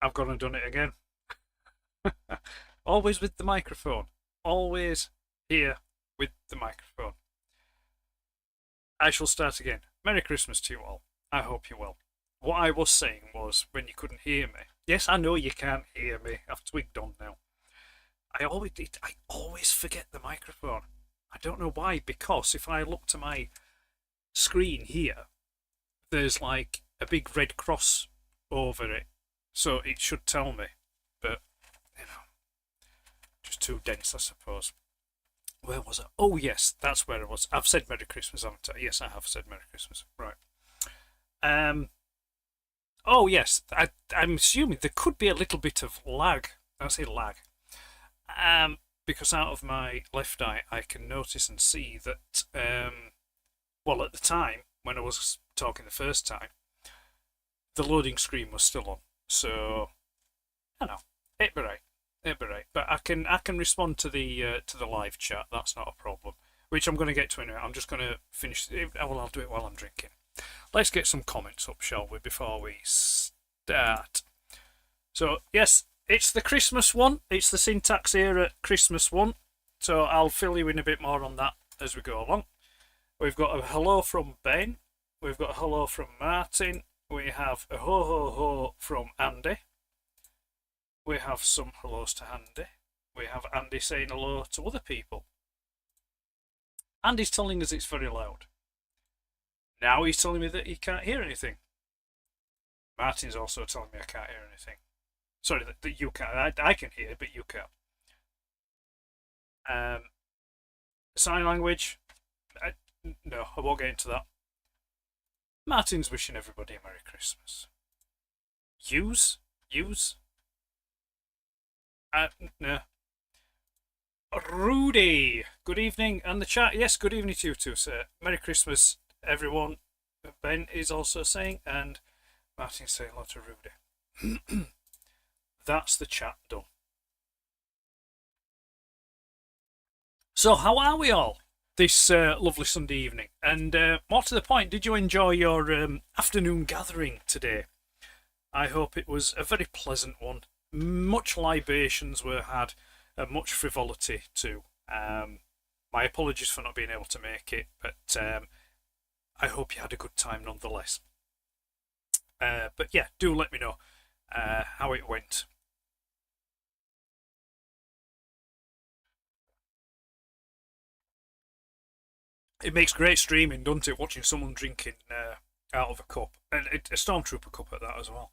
I've gone and done it again. Always with the microphone. Always here with the microphone. I shall start again. Merry Christmas to you all. I hope you're well. What I was saying was when you couldn't hear me. Yes, I know you can't hear me. I've twigged on now. I always forget the microphone. I don't know why, because if I look to my screen here, there's like a big red cross over it. So it should tell me. But, just too dense, I suppose. Where was I? Oh, yes, that's where I was. I've said Merry Christmas, haven't I? Yes, I have said Merry Christmas. Right. Oh, yes, I'm assuming there could be a little bit of lag. I say lag. Because out of my left eye, I can notice and see that, well, at the time, when I was talking the first time, the loading screen was still on. So, I know, it'd be right. It'd be right. But I can respond to the live chat. That's not a problem. Which I'm going to get to in a minute. I'm just going to finish. Well, I'll do it while I'm drinking. Let's get some comments up, shall we, before we start? So, yes, it's the Christmas one. It's the Syntax Era Christmas one. So I'll fill you in a bit more on that as we go along. We've got a hello from Ben. We've got a hello from Martin. We have a ho ho ho from Andy. We have some hellos to Andy. We have Andy saying hello to other people. Andy's telling us it's very loud. Now he's telling me that he can't hear anything. Martin's also telling me I can't hear anything. Sorry, that you can't. I can hear, but you can't. Sign language. No, I won't get into that. Martin's wishing everybody a Merry Christmas. Use? No. Rudy, good evening. And the chat, yes, good evening to you too, sir. Merry Christmas, everyone. Ben is also saying, and Martin's saying hello to Rudy. That's the chat done. So, how are we all this lovely Sunday evening? And more to the point, did you enjoy your afternoon gathering today? I hope it was a very pleasant one. Much libations were had, and much frivolity too. My apologies for not being able to make it, but I hope you had a good time nonetheless. But yeah, do let me know how it went. It makes great streaming, doesn't it? Watching someone drinking out of a cup, and a Stormtrooper cup at that as well.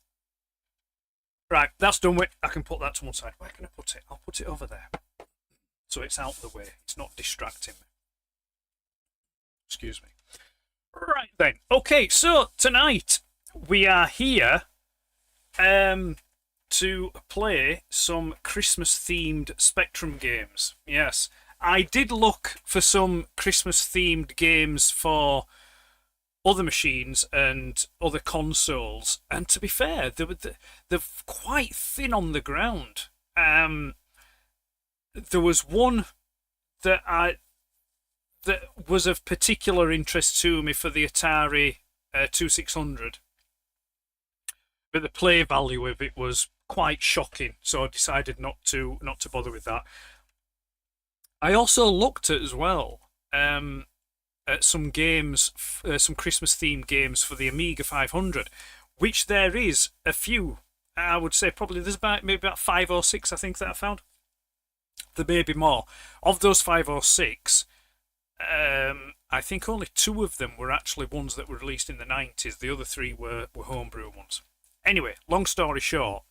Right, that's done with. I can put that to one side. Where can I put it? I'll put it over there. So it's out of the way. It's not distracting me. Excuse me. Right then. Okay, so tonight we are here to play some Christmas-themed Spectrum games. Yes, I did look for some Christmas-themed games for other machines and other consoles, and to be fair, they're quite thin on the ground. There was one that was of particular interest to me for the Atari 2600, but the play value of it was quite shocking, so I decided not to bother with that. I also looked at as well at some games, some Christmas-themed games for the Amiga 500, which there is a few. I would say probably there's maybe about 5 or 6, I think, that I found. There may be more. Of those 5 or 6, I think only 2 of them were actually ones that were released in the 90s. The other 3 were homebrew ones. Anyway, long story short,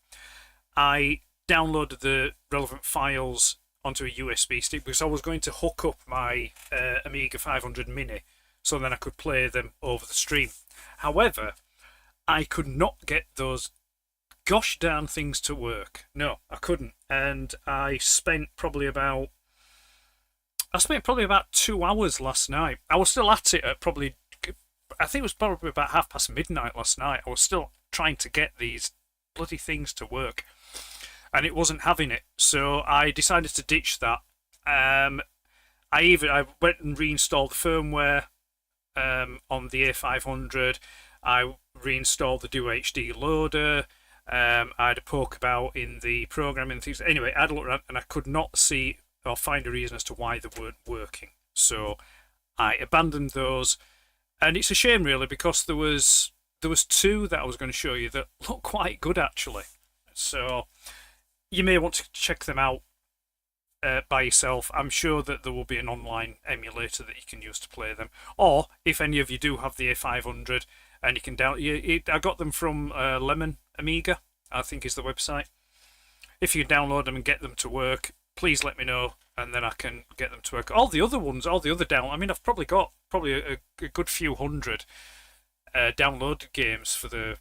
I downloaded the relevant files onto a USB stick because I was going to hook up my Amiga 500 Mini so then I could play them over the stream. However, I could not get those gosh darn things to work. No, I couldn't. And I spent probably about 2 hours last night. I was still at it at probably, I think it was probably about midnight last night. I was still trying to get these bloody things to work, and it wasn't having it. So I decided to ditch that. I went and reinstalled the firmware on the A500. I reinstalled the Duo HD loader. I had a poke about in the programming things. Anyway, I had a look around and I could not see or find a reason as to why they weren't working. So I abandoned those, and it's a shame really, because there was two that I was going to show you that look quite good actually. So you may want to check them out by yourself. I'm sure that there will be an online emulator that you can use to play them, or if any of you do have the A500 and you can I got them from Lemon Amiga, I think is the website. If you can download them and get them to work, please let me know, and then I can get them to work. All the other ones, all the other I mean, I've probably got a good few hundred downloaded games for the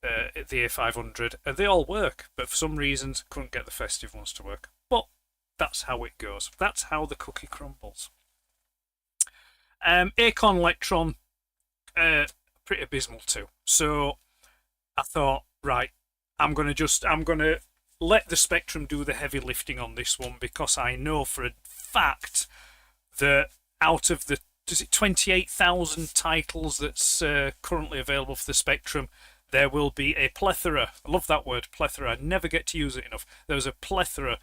A500, and they all work, but for some reasons couldn't get the Festive ones to work. But that's how it goes. That's how the cookie crumbles. Acorn Electron, pretty abysmal too. So I thought, right, I'm gonna let the Spectrum do the heavy lifting on this one, because I know for a fact that out of the 28,000 titles that's currently available for the Spectrum, there will be a plethora. I love that word, plethora. I never get to use it enough. There's a plethora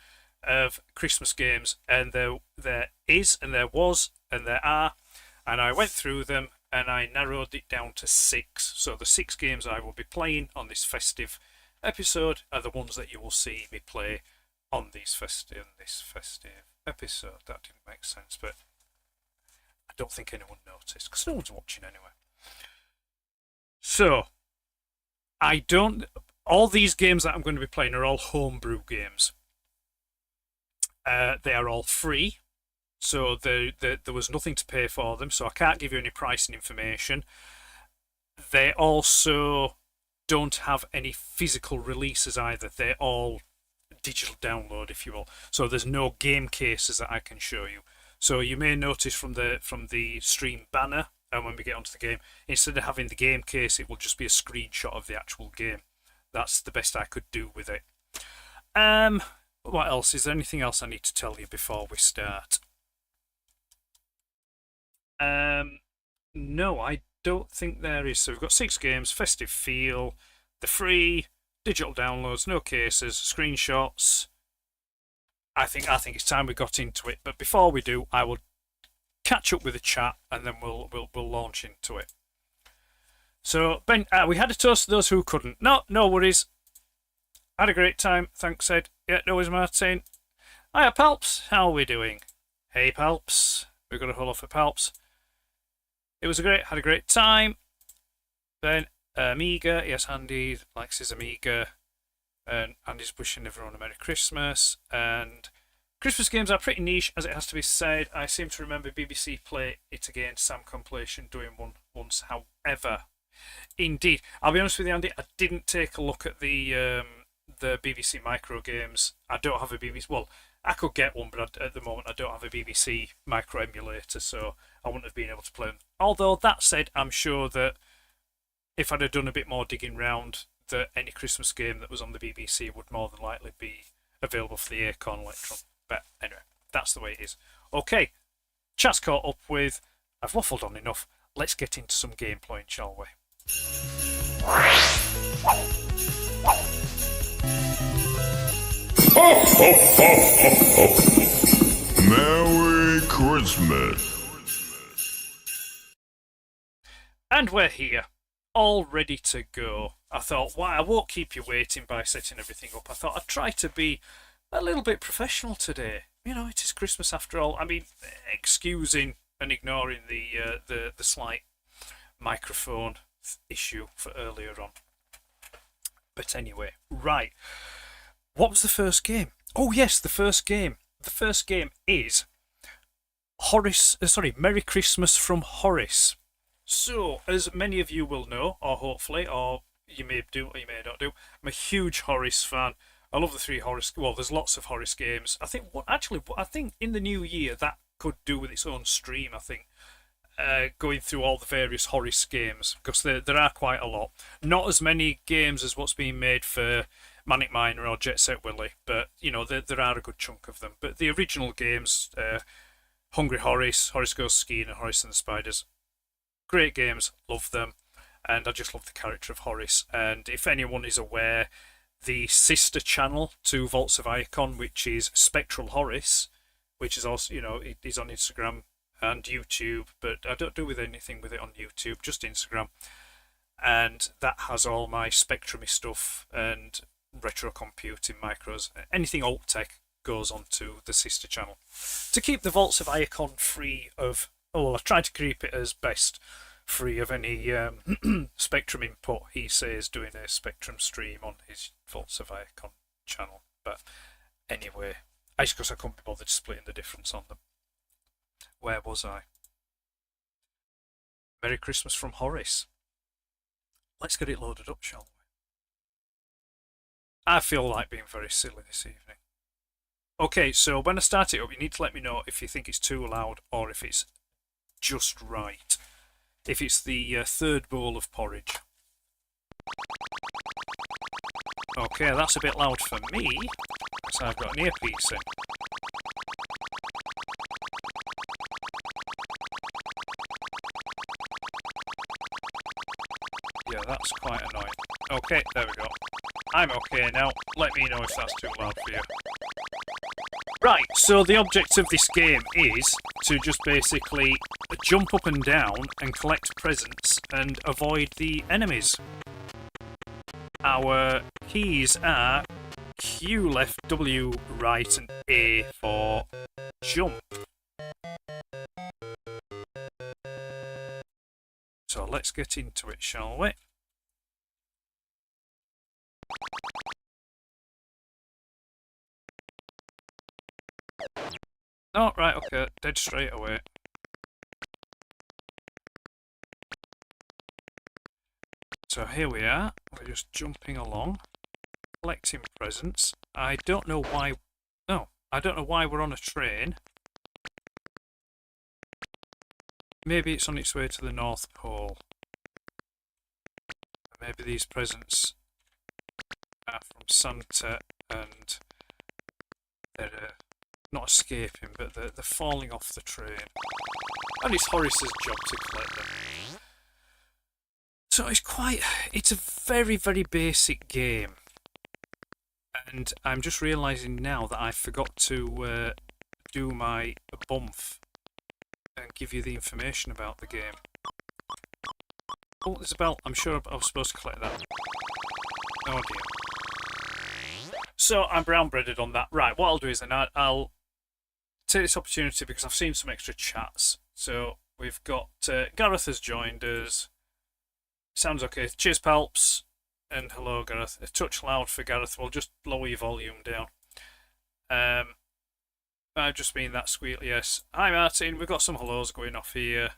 of Christmas games, and there is, and there was, and there are, and I went through them and I narrowed it down to 6. So the 6 games I will be playing on this festive episode are the ones that you will see me play on this festive episode. That didn't make sense, but I don't think anyone noticed, because no one's watching anyway. So all these games that I'm going to be playing are all homebrew games. They are all free, so there was nothing to pay for them, so I can't give you any pricing information. They also don't have any physical releases either. They're all digital download, if you will. So there's no game cases that I can show you. So you may notice from the stream banner, and when we get onto the game, instead of having the game case, it will just be a screenshot of the actual game. That's the best I could do with it. What else? Is there anything else I need to tell you before we start? No, I don't think there is. So we've got 6 games, festive feel, the free, digital downloads, no cases, screenshots. I think it's time we got into it. But before we do, I will catch up with the chat, and then we'll launch into it. So Ben, we had a toast to those who couldn't. No worries. Had a great time. Thanks, Ed. Yeah, no worries, Martin. Hiya, Palps. How are we doing? Hey, Palps. We've got a whole lot for Palps. Had a great time. Then Amiga. Yes, Andy likes his Amiga. And Andy's wishing everyone a Merry Christmas. And Christmas games are pretty niche, as it has to be said. I seem to remember BBC Play It Again, Sam Compilation, doing one once. However, indeed, I'll be honest with you, Andy, I didn't take a look at the BBC micro games. I don't have a BBC. Well, I could get one, but at the moment I don't have a BBC micro emulator, so I wouldn't have been able to play them. Although that said, I'm sure that if I'd have done a bit more digging round, that any Christmas game that was on the BBC would more than likely be available for the Acorn Electron. But anyway, that's the way it is. Okay, chat's caught up with. I've waffled on enough. Let's get into some gameplay, shall we? Merry Christmas. And we're here, all ready to go. I thought, well, I won't keep you waiting by setting everything up. I thought I'd try to be a little bit professional today. You know, it is Christmas after all. I mean, excusing and ignoring the slight microphone issue for earlier on. But anyway, right. What was the first game? Oh yes, the first game. The first game is Merry Christmas from Horace. So, as many of you will know, or hopefully, or you may do, or you may not do, I'm a huge Horace fan. I love the 3 Horace. Well, there's lots of Horace games. I think in the new year that could do with its own stream. I think going through all the various Horace games, because there are quite a lot. Not as many games as what's being made for Manic Miner or Jet Set Willy, but you know there are a good chunk of them. But the original games, Hungry Horace, Horace Goes Skiing, and Horace and the Spiders, great games, love them, and I just love the character of Horace. And if anyone is aware, the sister channel to Vaults of Icon, which is Spectral Horace, which is also, you know, he's on Instagram and YouTube, but I don't do anything with it on YouTube, just Instagram. And that has all my Spectrumy stuff and retro computing micros. Anything alt tech goes onto the sister channel. To keep the Vaults of Icon free of, well, I try to keep it as best free of any Spectrum input. He says doing a Spectrum stream on his Vaults of Icon channel. But anyway, I just because I couldn't be bothered splitting the difference on them. Where was I? Merry Christmas from Horace. Let's get it loaded up, shall we? I feel like being very silly this evening. Okay, so when I start it up, you need to let me know if you think it's too loud or if it's just right. If it's the third bowl of porridge. Okay, that's a bit loud for me, because I've got an earpiece in. Yeah, that's quite annoying. Okay, there we go. I'm okay now. Let me know if that's too loud for you. Right, so the object of this game is to just basically jump up and down and collect presents and avoid the enemies. Our keys are Q left, W right, and A for jump. So let's get into it, shall we? Oh, right, okay, dead straight away. So here we are, we're just jumping along, collecting presents. I don't know why, no, I don't know why we're on a train. Maybe it's on its way to the North Pole. Maybe these presents are from Santa and they're not escaping, but they're falling off the train. And it's Horace's job to collect them. So it's a very, very basic game. And I'm just realising now that I forgot to do my bump and give you the information about the game. Oh, there's a bell. I'm sure I was supposed to collect that. Oh dear. So I'm brown-breaded on that. Right, what I'll do is then I'll take this opportunity because I've seen some extra chats. So we've got Gareth has joined us. Sounds okay. Cheers, Palps. And hello, Gareth. A touch loud for Gareth. We'll just lower your volume down. I've just been that squealy, yes. Hi, Martin. We've got some hellos going off here.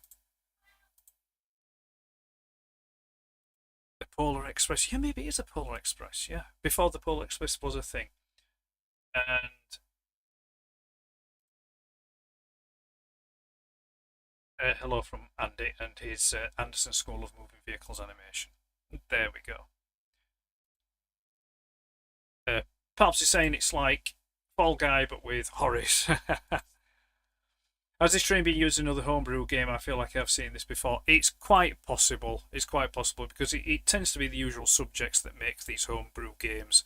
The Polar Express. Yeah, maybe it is a Polar Express, yeah. Before the Polar Express was a thing. And hello from Andy and his Anderson School of Moving Vehicles Animation. There we go. Perhaps he's saying it's like Fall Guy but with Horace. Has this train been used in another homebrew game? I feel like I've seen this before. It's quite possible. It's quite possible because it tends to be the usual subjects that make these homebrew games.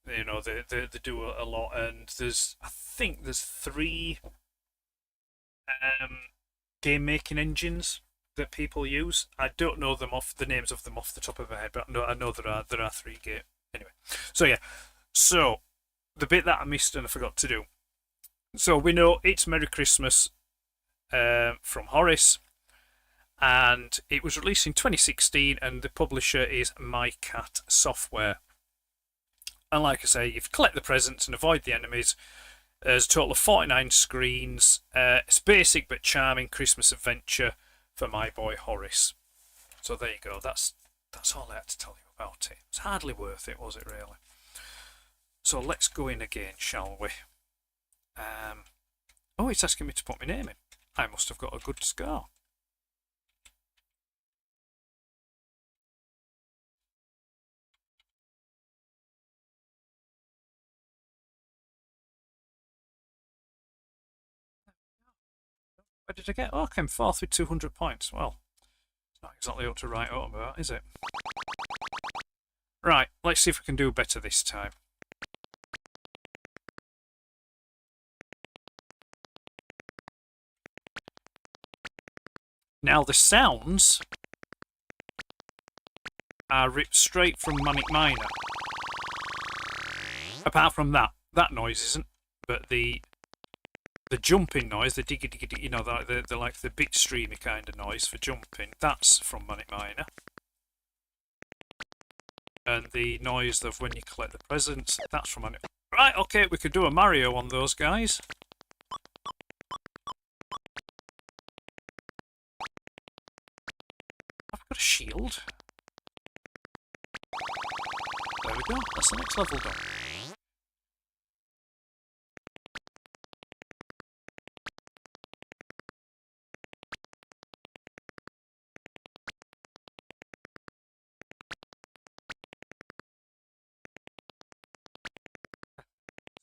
You know, they do a lot, and I think there's 3 game making engines that people use. I don't know the names of them off the top of my head, but I know there are 3 game. Anyway, so yeah, so the bit that I missed and I forgot to do. So we know it's Merry Christmas from Horace, and it was released in 2016, and the publisher is My Cat Software. And like I say, you collect the presents and avoid the enemies. There's a total of 49 screens. It's basic but charming Christmas adventure for my boy Horace. So there you go. That's all I had to tell you about it. It's hardly worth it, was it really? So let's go in again, shall we? Oh, it's asking me to put my name in. I must have got a good score. Where did I get? Oh, I came 4th with 200 points. Well, it's not exactly up to write home about, is it? Right, let's see if we can do better this time. Now the sounds are ripped straight from Manic Miner. Apart from that noise isn't, but the jumping noise, the diggy diggy, you know, the like the bit streamy kind of noise for jumping, that's from Manic Miner. And the noise of when you collect the presents, that's from Manic. Right, okay, we could do a Mario on those guys. I've got a shield. There we go, that's the next level done.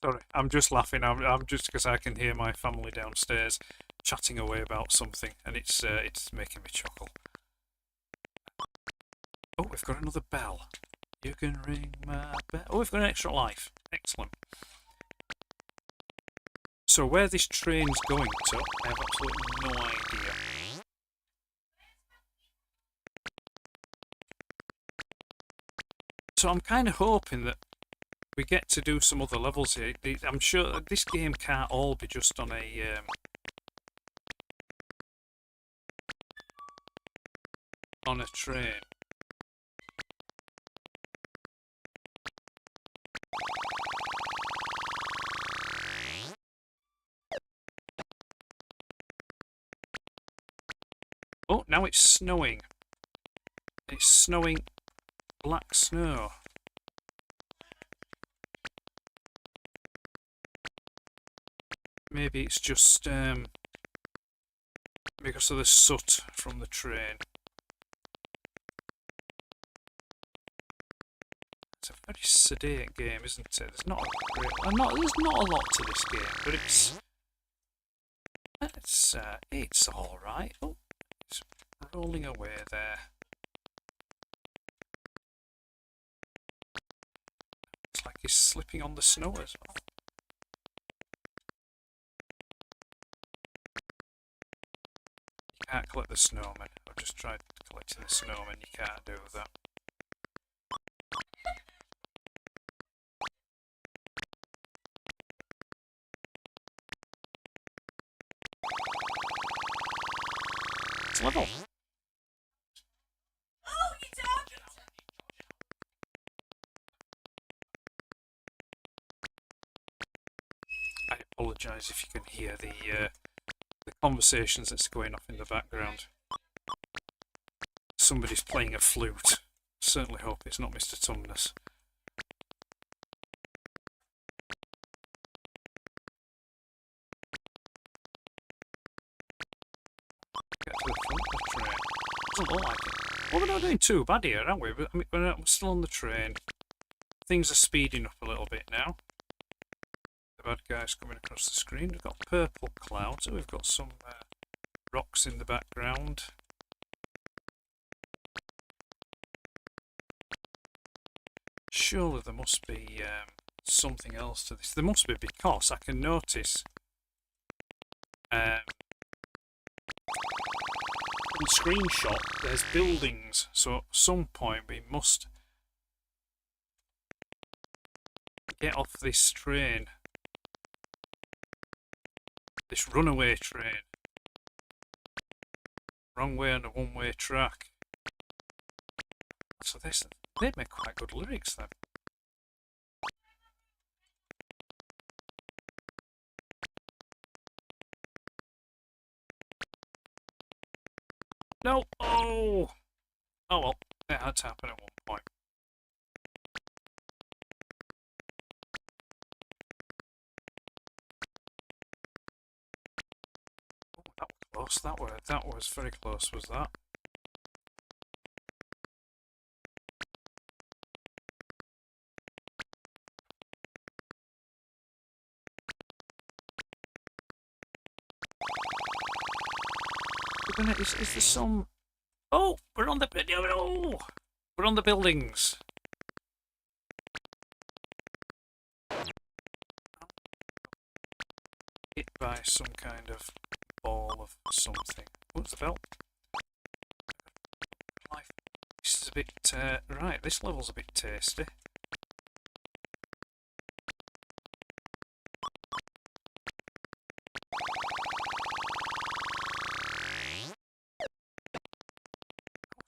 Sorry, I'm just laughing. I'm just because I can hear my family downstairs chatting away about something, and it's making me chuckle. Oh, we've got another bell. You can ring my bell. Oh, we've got an extra life. Excellent. So where this train's going to, I have absolutely no idea. So I'm kind of hoping that we get to do some other levels here. I'm sure this game can't all be just on a train. Oh, now it's snowing. It's snowing black snow. Maybe it's just because of the soot from the train. It's a very sedate game, isn't it? There's not a great, there's not a lot to this game, but it's all right. Oh, it's rolling away there. It's like he's slipping on the snow as well. You can't collect the snowman. I've just tried collecting the snowman. You can't do that. It's level. I apologise if you can hear the conversations that's going off in the background. Somebody's playing a flute. Certainly hope it's not Mr. Tumnus. Get to the front of the train. Doesn't look like it. Well, we're not doing too bad here, aren't we? But, I mean, we're still on the train. Things are speeding up a little bit now. The bad guys coming across the screen. We've got purple clouds. We've got some rocks in the background. Surely there must be something else to this. There must be, because I can notice on the screenshot there's buildings, so at some point we must get off this train, this runaway train. Wrong way on a one-way track. So they'd make quite good lyrics then. No! Oh! Oh well, it had to happen at one point. Oh, that was close. That was very close, was that? Is there some... Oh! We're on the... No! We're on the buildings. hit by some kind of ball of something. What's the bell? Life. This is a bit... right, this level's a bit tasty.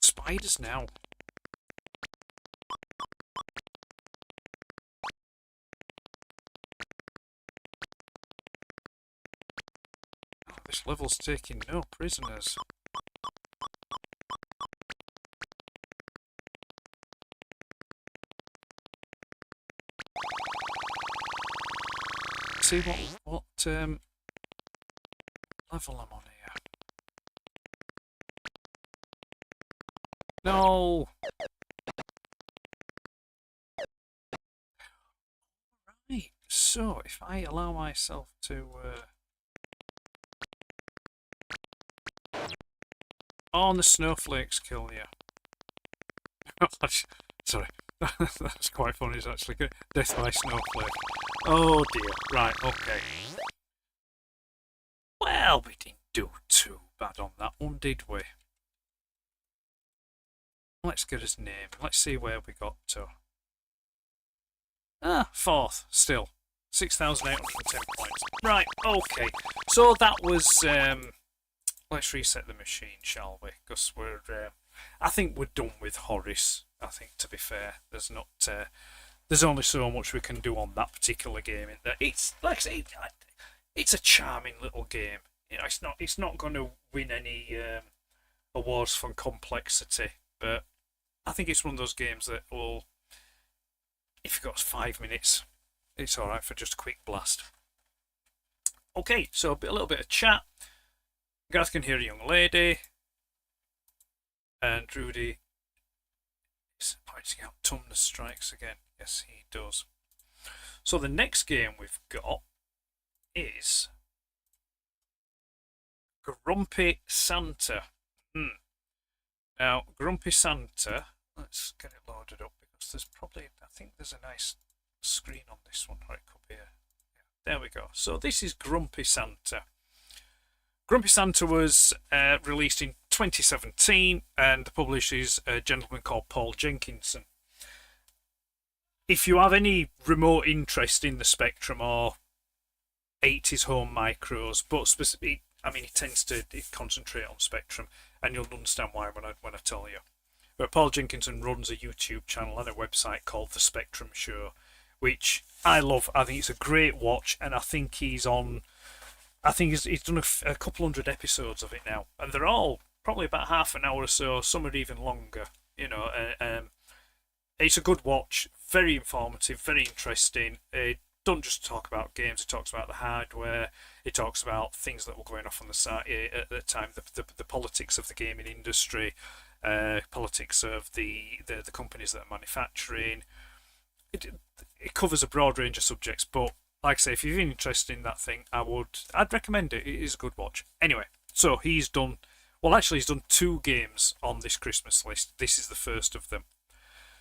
Spiders now. Oh, this level's taking no prisoners. See what level I'm on here. No! Right, so if I allow myself to... Oh, and the snowflakes kill you. Sorry, that's quite funny, it's actually good. Death by snowflake. Oh dear, right, okay. Well, we didn't do too bad on that one, did we? Let's get his name. Let's see where we got to. Ah, fourth, still. 6,810 points. Right, okay. So that was... let's reset the machine, shall we? Because we're... I think we're done with Horace, I think, to be fair. There's not... there's only so much we can do on that particular game. In that it's, like I say, it's a charming little game. You know, it's not going to win any awards for complexity, but I think it's one of those games that will, if you've got 5 minutes, it's alright for just a quick blast. Okay, so a little bit of chat. Gherkin here, a young lady. And Rudy is pointing out Tumnus strikes again. Yes, he does. So the next game we've got is Grumpy Santa. Now, Grumpy Santa, let's get it loaded up because there's probably, I think there's a nice screen on this one, or it could be a, yeah, there we go. So this is Grumpy Santa. Grumpy Santa was released in 2017 and the publisher is a gentleman called Paul Jenkinson. If you have any remote interest in the Spectrum or 80s home micros, but specifically, I mean, he tends to concentrate on Spectrum, and you'll understand why when I tell you. But Paul Jenkinson runs a YouTube channel and a website called The Spectrum Show, which I love. I think it's a great watch, and I think he's done a couple hundred episodes of it now, and they're all probably about half an hour or so. Some are even longer. You know, it's a good watch, very informative, very interesting. Don't just talk about games. It talks about the hardware. It talks about things that were going off on the site at the time, the politics of the gaming industry, politics of the companies that are manufacturing. It covers a broad range of subjects, but like I say, if you're interested in that thing, I'd recommend it. It is a good watch. Anyway, so he's done 2 games on this Christmas list. This is the first of them.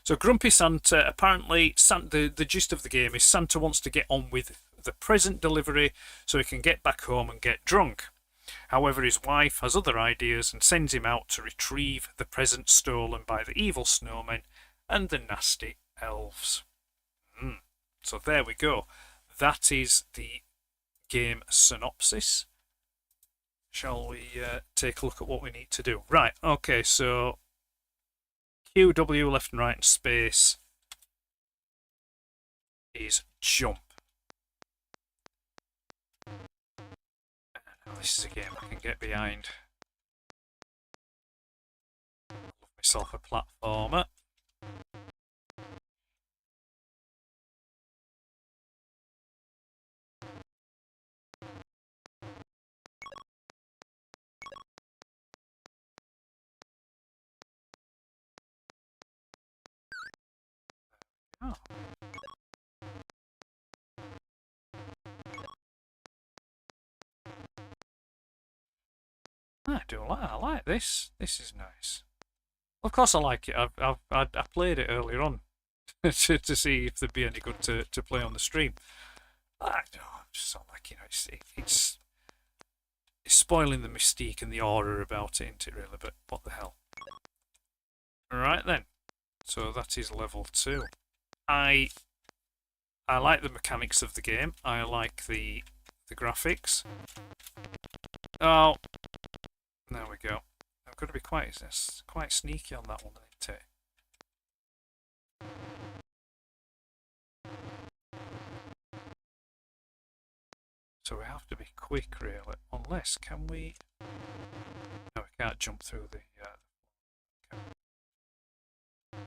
So Grumpy Santa, apparently the gist of the game is Santa wants to get on with the present delivery so he can get back home and get drunk. However, his wife has other ideas and sends him out to retrieve the present stolen by the evil snowmen and the nasty elves. So there we go. That is the game synopsis. Shall we take a look at what we need to do? Right, okay, so QW left and right in space is jump. Now this is a game I can get behind. Love myself a platformer. Oh. I like this. This is nice. Of course I like it. I played it earlier on to see if there'd be any good to play on the stream. I don't know, I'm just not like, you know, it's spoiling the mystique and the aura about it, isn't it, really? But what the hell. Alright then. So that is level 2. I like the mechanics of the game. I like the graphics. Oh, there we go. I've got to be quite sneaky on that one, isn't it? So we have to be quick, really. Unless, can we? No, we can't jump through the. Just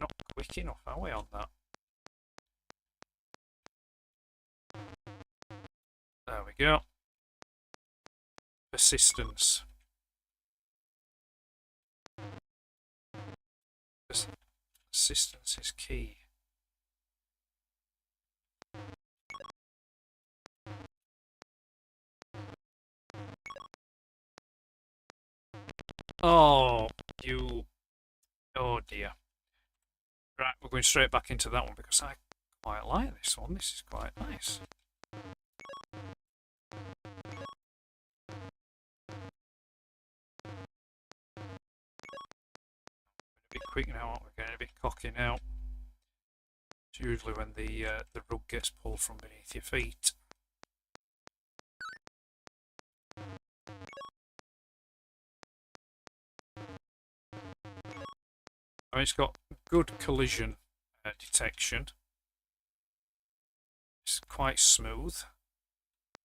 not quick enough, are we, on that? There we go. Persistence. Persistence is key. Oh, you. Oh dear. Right, we're going straight back into that one because I quite like this one. This is quite nice. Be quick now, aren't we? Going to be cocky now. It's usually when the rug gets pulled from beneath your feet. I mean, it's got good collision detection. It's quite smooth.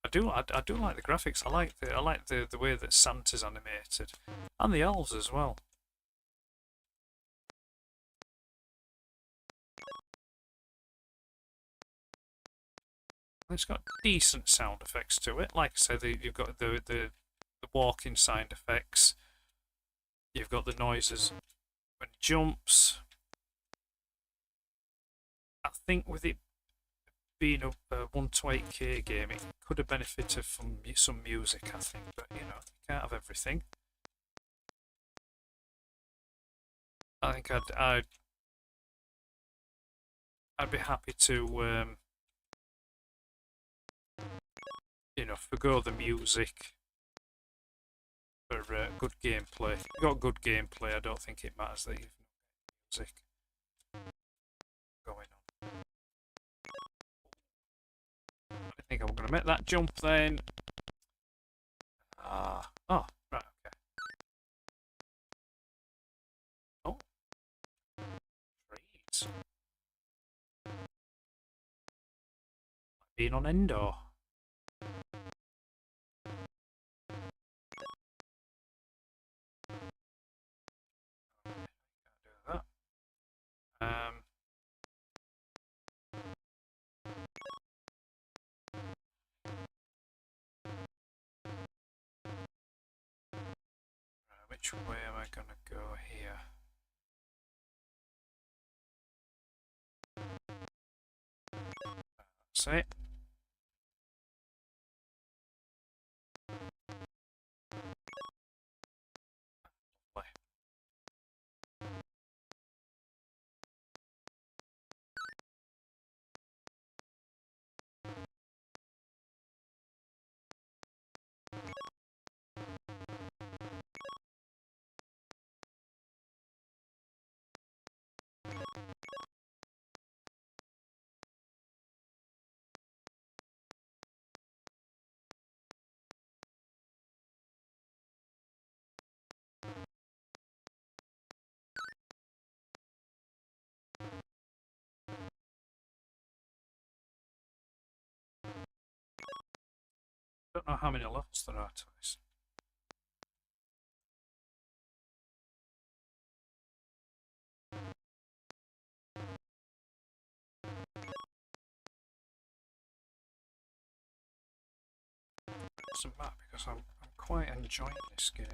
I do like the graphics. I like the way that Santa's animated, and the elves as well. It's got decent sound effects to it. Like I said, you've got the walking sound effects. You've got the noises when it jumps. I think with it being a 128K game, it could have benefited from some music, I think, but you know, you can't have everything. I think I'd be happy to you know, forgo the music for good gameplay. If you've got good gameplay, I don't think it matters that you've got music going on. I think I'm going to make that jump then. Oh, right, okay. Oh, trees. Being on Endor. Can't do that. Which way am I going to go here? That's it. Lovely. Don't know how many levels there are to this. It doesn't matter because I'm quite enjoying this game.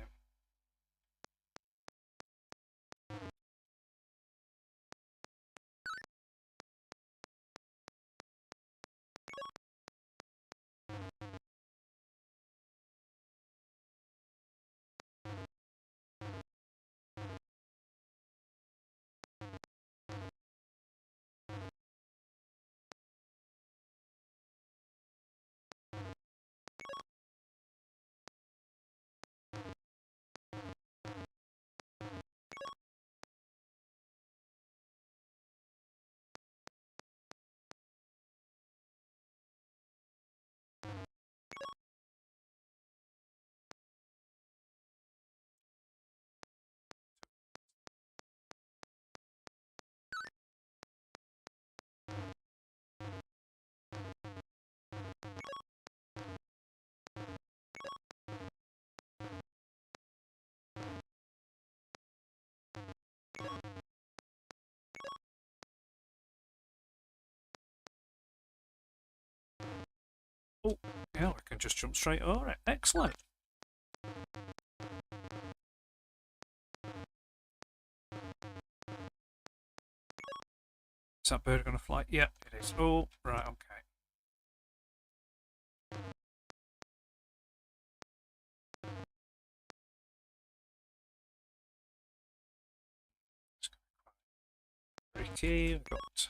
Oh, yeah, we can just jump straight over it. Excellent. Is that bird going to fly? Yeah, it is. Oh, right, okay. Ricky, we've got...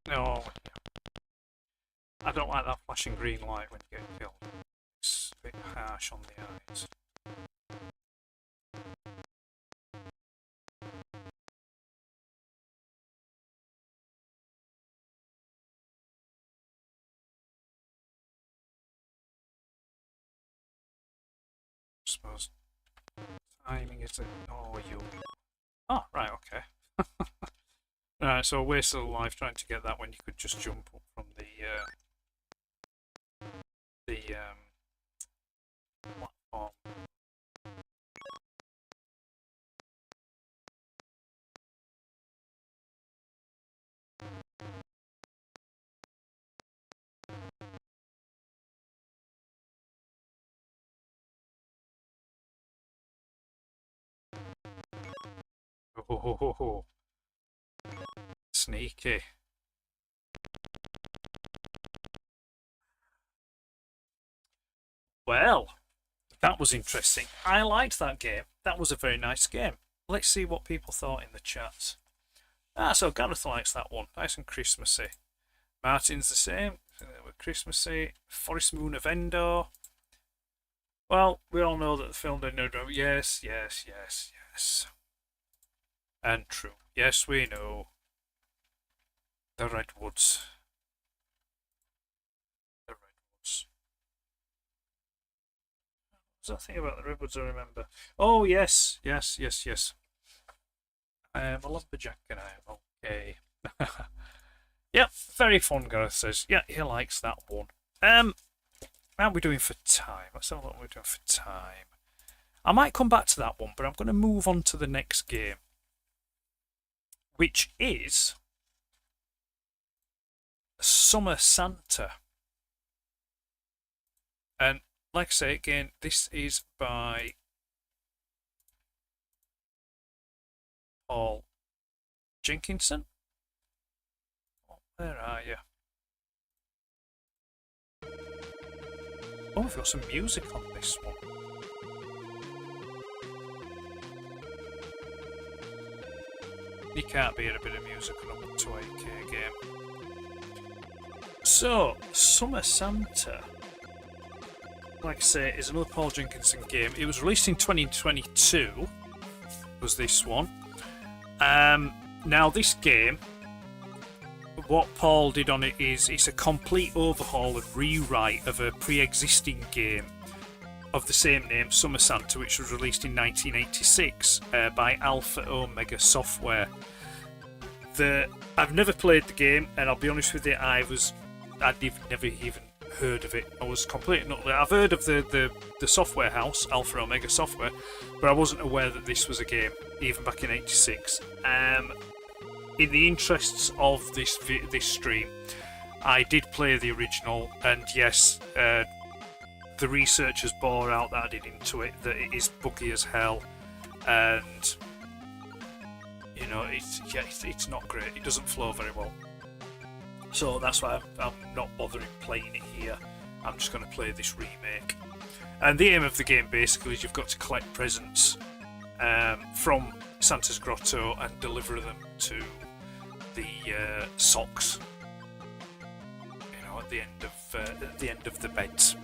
No, I don't like that flashing green light when you get killed. It's a bit harsh on the eyes. I suppose timing is it? Oh, you. Oh, right, okay. Right, so wasted a life trying to get that when you could just jump up from the platform. Oh, sneaky. Well, that was interesting. I liked that game. That was a very nice game. Let's see what people thought in the chat. So Gareth likes that one. Nice and Christmassy. Martin's the same. With Christmassy. Forest Moon of Endor. Well, we all know that the film didn't know. Yes, yes, yes, yes. And true. Yes, we know. The Redwoods. The Redwoods. What's that thing about the Redwoods I remember? Oh, yes, yes, yes, yes. I am a lumberjack and I am okay. Yep, very fun, Gareth says. Yeah, he likes that one. How are we doing for time? Let's have a look what we're doing for time. I might come back to that one, but I'm going to move on to the next game, which is Summer Santa. And like I say again, this is by Paul Jenkinson. Oh, where are you? Oh, we've got some music on this one. You can't beat a bit of music on a 280k game. So, Summer Santa, like I say, is another Paul Jenkinson game. It was released in 2022, was this one. Now this game, what Paul did on it is it's a complete overhaul and rewrite of a pre-existing game of the same name, Summer Santa, which was released in 1986 by Alpha Omega Software. I've never played the game, and I'll be honest with you, I'd never even heard of it. I was completely not. I've heard of the software house, Alpha Omega Software, but I wasn't aware that this was a game, even back in '86. In the interests of this stream, I did play the original, and yes, the researchers bore out that I did into it that it is buggy as hell, and you know it's not great. It doesn't flow very well. So that's why I'm not bothering playing it here. I'm just going to play this remake. And the aim of the game basically is you've got to collect presents from Santa's Grotto and deliver them to the socks. You know, at the end of the beds.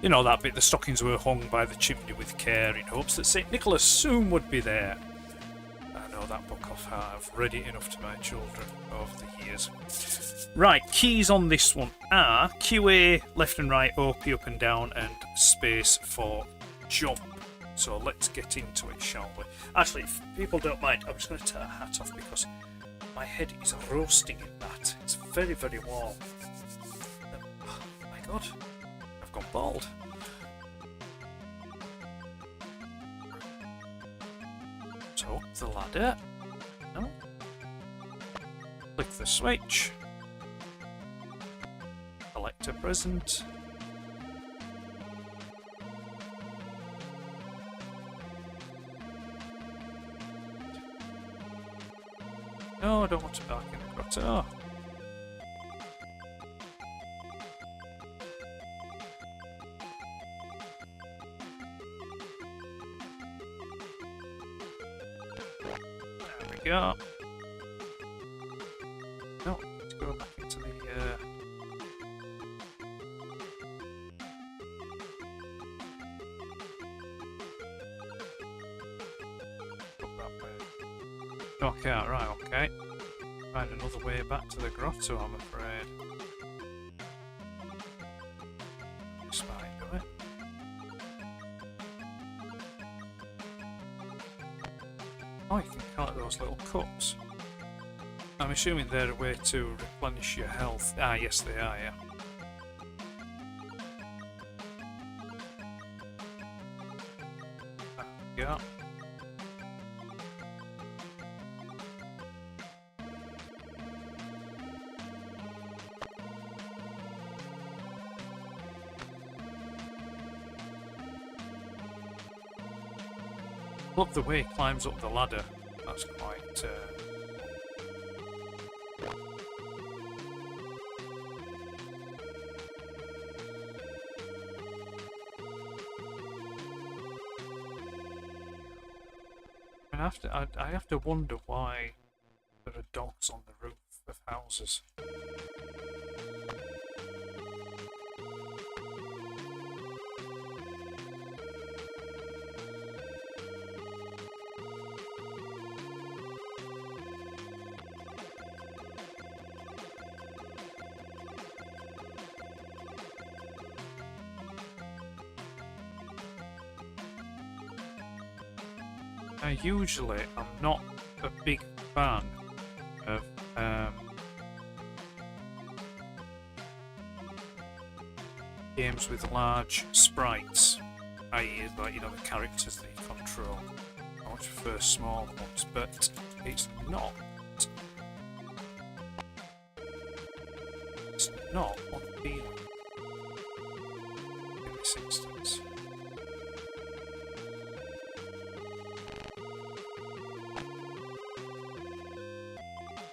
You know that bit. The stockings were hung by the chimney with care in hopes that St. Nicholas soon would be there. I know that book off heart. I've read it enough to my children over the years. Right, keys on this one are QA, left and right, OP up and down, and space for jump. So let's get into it, shall we? Actually, if people don't mind, I'm just going to take a hat off because my head is roasting in that. It's very, very warm. Oh my god, I've gone bald. So up the ladder. No. Click the switch. Collect a present. No, I don't want to back in the grotto. There we go. No, let's go back into the go that way. Okay, right, okay. Find another way back to the grotto, I'm afraid. This might do it. Oh, you can collect those little cups. I'm assuming they're a way to replenish your health. Ah, yes they are, yeah. There we go. Love the way he climbs up the ladder. That's quite. I have to wonder why there are dogs on the roof of houses. Usually, I'm not a big fan of games with large sprites, i.e., like, you know, the characters that you control. I much prefer small ones, but it's not. It's not unappealing in this instance.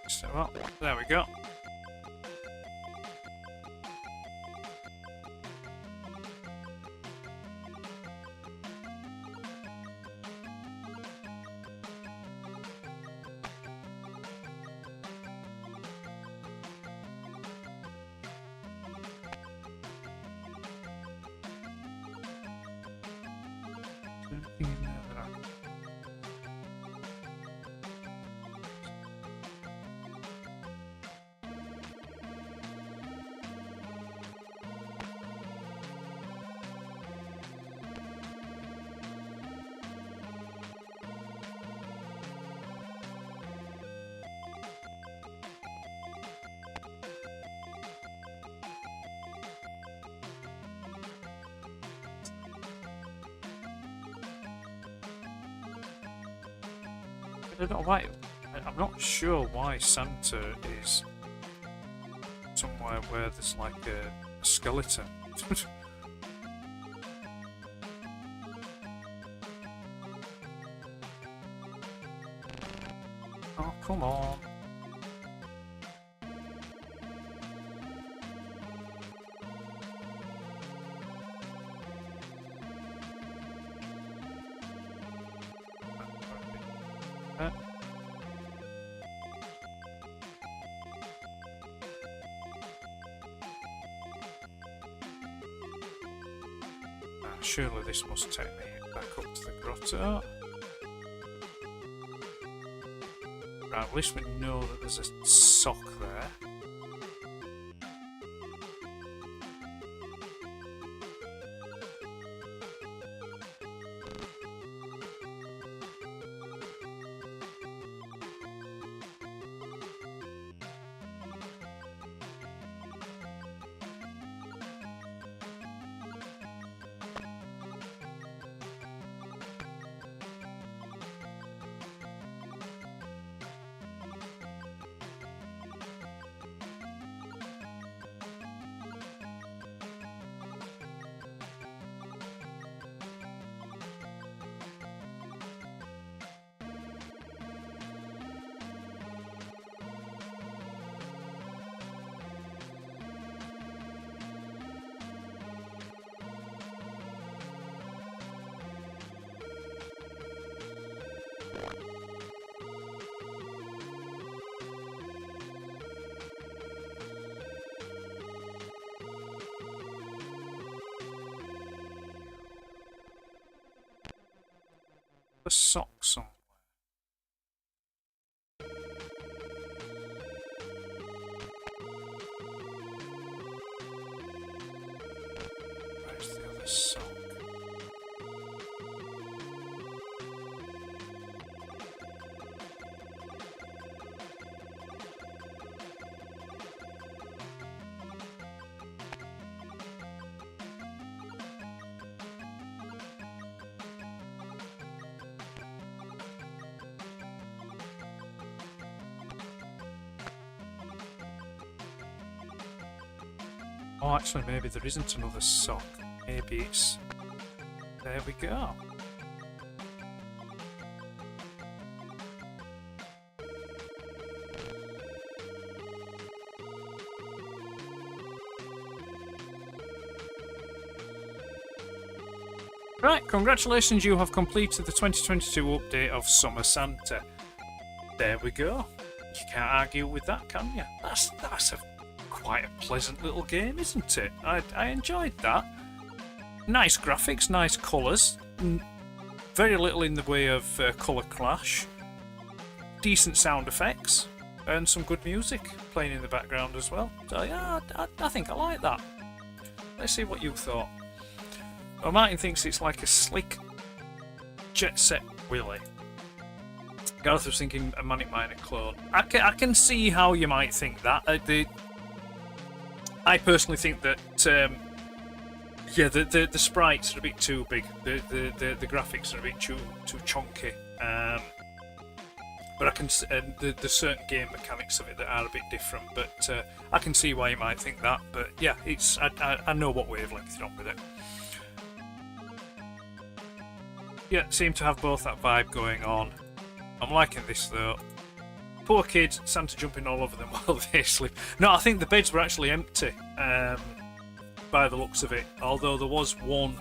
So, well, there we go. I don't know why. I'm not sure why Santa is somewhere where there's like a skeleton. Oh, come on. Surely this must take me back up to the grotto. Right, at least we know that there's a sock there. a sock somewhere. Where's the other sock? Oh, actually, maybe there isn't another sock. Maybe it's... There we go. Right, congratulations, you have completed the 2022 update of Summer Santa. There we go. You can't argue with that, can you? That's a quite a pleasant little game, isn't it? I enjoyed that. Nice graphics, nice colours, very little in the way of colour clash, decent sound effects, and some good music playing in the background as well. So yeah, I think I like that. Let's see what you thought. Well, Martin thinks it's like a slick Jet Set Willy. Gareth was thinking a Manic Miner clone. I can see how you might think that. I personally think that, yeah, the sprites are a bit too big. The graphics are a bit too chunky. But I can there's certain game mechanics of it that are a bit different. But I can see why you might think that. But yeah, it's I know what wavelength you're on with it. Yeah, seem to have both that vibe going on. I'm liking this though. Poor kids, Santa jumping all over them while they sleep. No, I think the beds were actually empty, by the looks of it. Although there was one,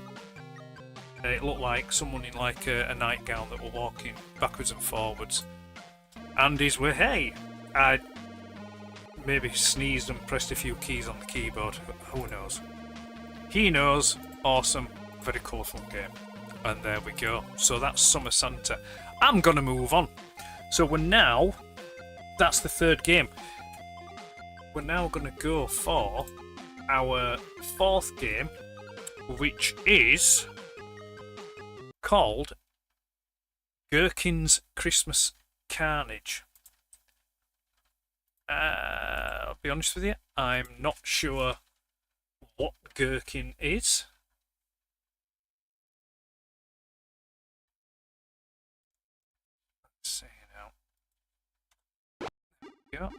it looked like someone in like a nightgown that were walking backwards and forwards. Andy's were, hey, I maybe sneezed and pressed a few keys on the keyboard. Who knows? He knows. Awesome, very colourful game. And there we go. So that's Summer Santa. I'm gonna move on. So we're now... That's the third game. We're now going to go for our fourth game, which is called Gherkin's Christmas Carnage. I'll be honest with you, I'm not sure what Gherkin is. Let's see. Go.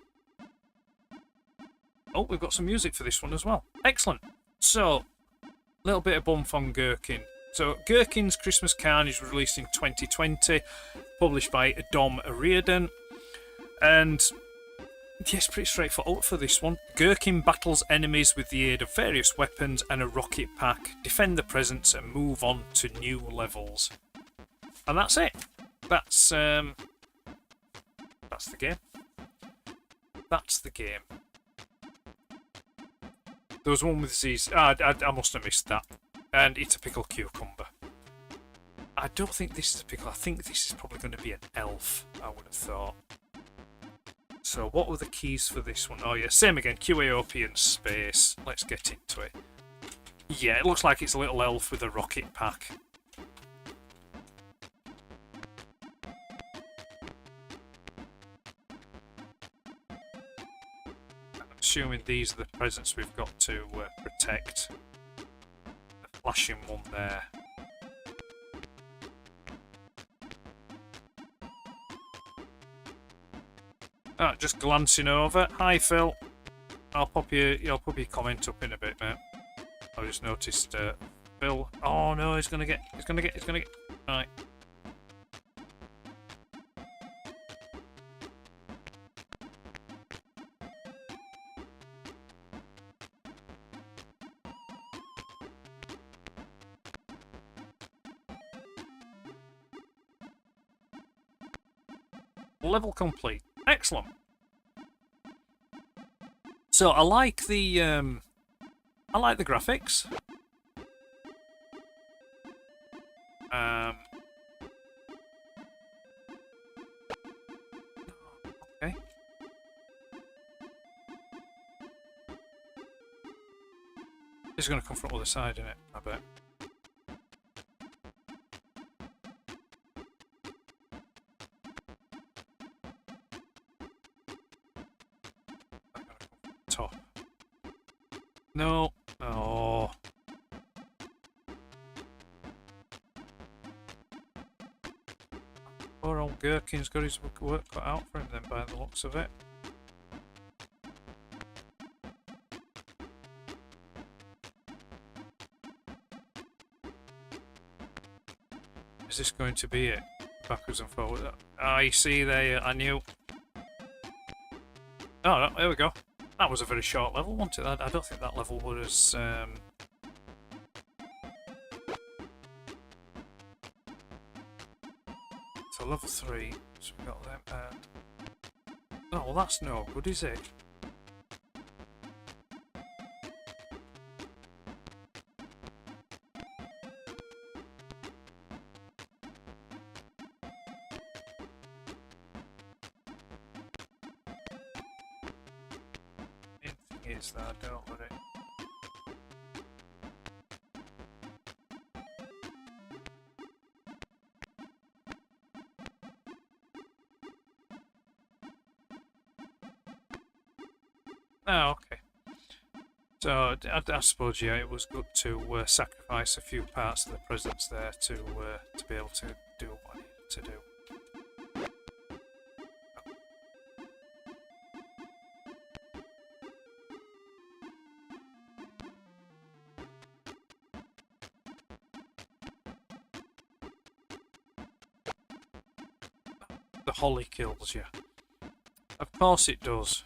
Oh, we've got some music for this one as well. Excellent. So, a little bit of bump on Gherkin. So, Gherkin's Christmas Carnage was released in 2020, published by Dom Reardon. And, yes, pretty straightforward for this one. Gherkin battles enemies with the aid of various weapons and a rocket pack, defend the presents and move on to new levels. And that's it. That's the game. That's the game. There was one with these. I must have missed that. And it's a pickle cucumber. I don't think this is a pickle. I think this is probably going to be an elf, I would have thought. So what were the keys for this one? Oh yeah, same again. QAOP and space. Let's get into it. Yeah, it looks like it's a little elf with a rocket pack. Assuming these are the presents we've got to protect. The flashing one there. Ah, just glancing over. Hi Phil. I'll pop your comment up in a bit, mate. I just noticed Phil. Oh no, he's gonna get. Right. Level complete. Excellent. So I like the graphics. It's going to come from the other side, isn't it? I bet. Top. No. Oh. Poor old Gherkin's got his work cut out for him then, by the looks of it. Is this going to be it? Backwards and forwards. Ah, you see there, I knew. Oh, no, there we go. That was a very short level, wasn't it? I don't think that level was... So level 3, so we got them. Oh, well that's no good, is it? Is that I don't let it. Oh, okay. So I suppose yeah, it was good to sacrifice a few parts of the presents there to be able to do what I needed to do. The holly kills you. Of course it does.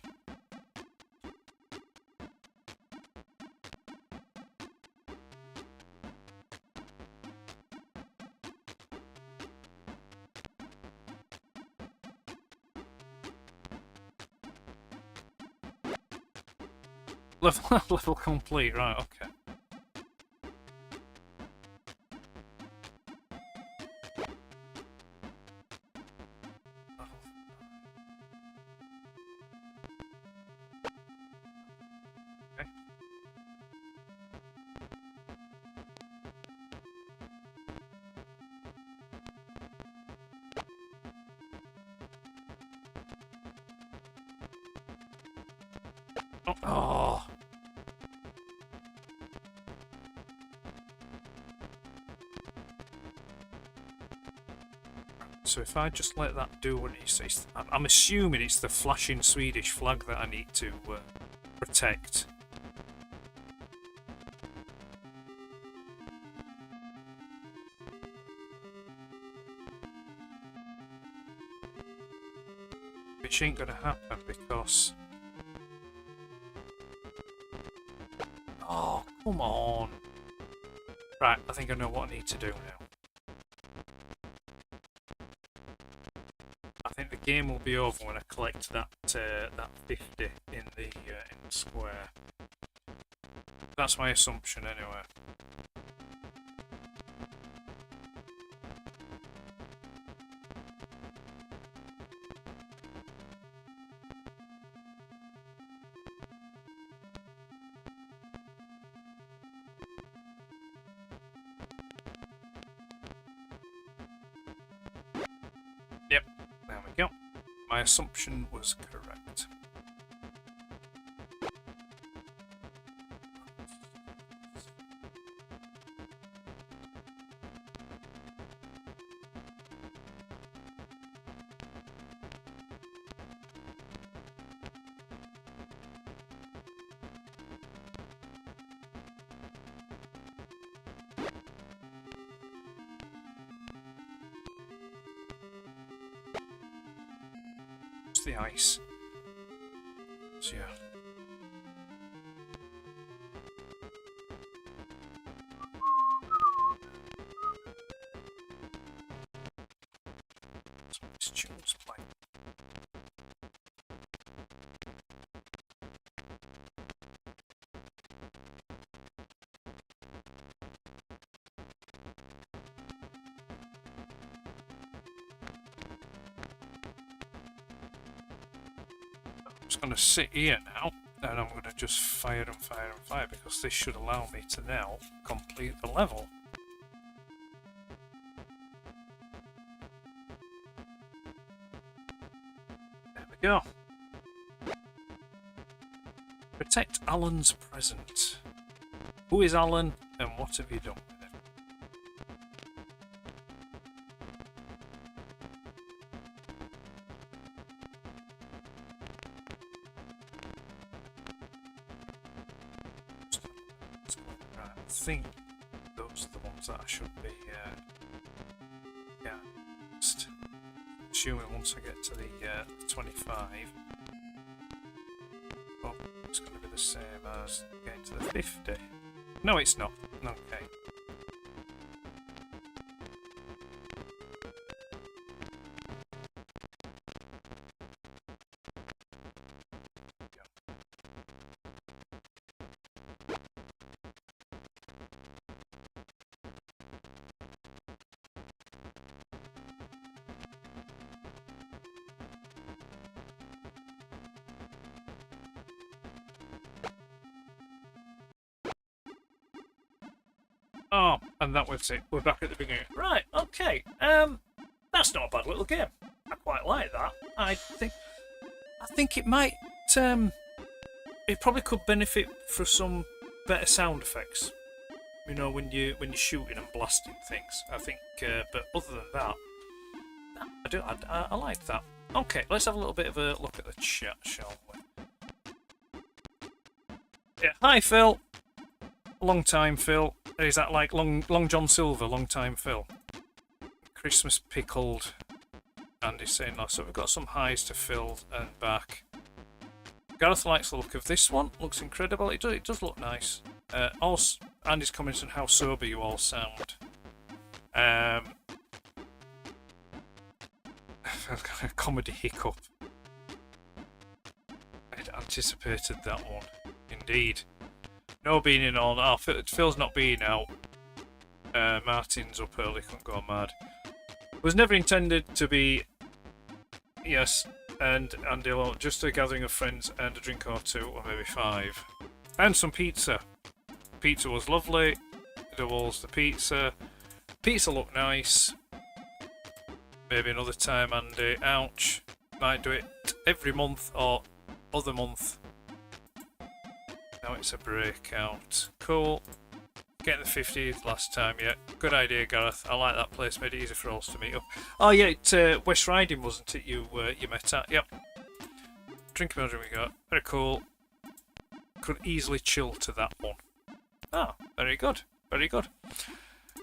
Level complete, right, okay. Oh. So if I just let that do what it says, I'm assuming it's the flashing Swedish flag that I need to protect. Which ain't gonna happen because... Oh, come on. Right, I think I know what I need to do now. I think the game will be over when I collect that 50 in the square. That's my assumption anyway. Yep, there we go. My assumption was correct. The ice. So yeah. So this tune's playing. Just going to sit here now And I'm going to just fire and fire and fire because this should allow me to now complete the level. There we go. Protect Alan's present. Who is Alan and what have you done with him? Right, I think those are the ones that I should be yeah, just assuming once I get to the 25. Oh, it's going to be the same as getting to the 50. No, it's not. Okay. Oh, and that was it. We're back at the beginning. Right, okay. That's not a bad little game. I quite like that. I think it might it probably could benefit for some better sound effects. You know, when you're shooting and blasting things. I think but other than that, I like that. Okay, let's have a little bit of a look at the chat, shall we? Yeah, hi Phil. Long time Phil. Is that like Long John Silver, long time Phil? Christmas pickled. Andy's saying no. So we've got some highs to fill and back. Gareth likes the look of this one. Looks incredible. It does look nice. Also, Andy's comments on how sober you all sound. Comedy hiccup. I'd anticipated that one. Indeed. No being on. Oh, Phil's not being out. Martin's up early, couldn't go mad. Was never intended to be. Yes, and just a gathering of friends and a drink or two, or maybe 5. And some pizza. Pizza was lovely. Doubles the pizza. Pizza looked nice. Maybe another time, Andy. Ouch. Might do it every month or other month. Now it's a breakout. Cool. Getting the 50th last time, yeah. Good idea, Gareth. I like that place. Made it easy for us to meet up. Oh yeah, it West Riding, wasn't it? You met at? Yep. Drink mode we got. Very cool. Could easily chill to that one. Oh, very good. Very good.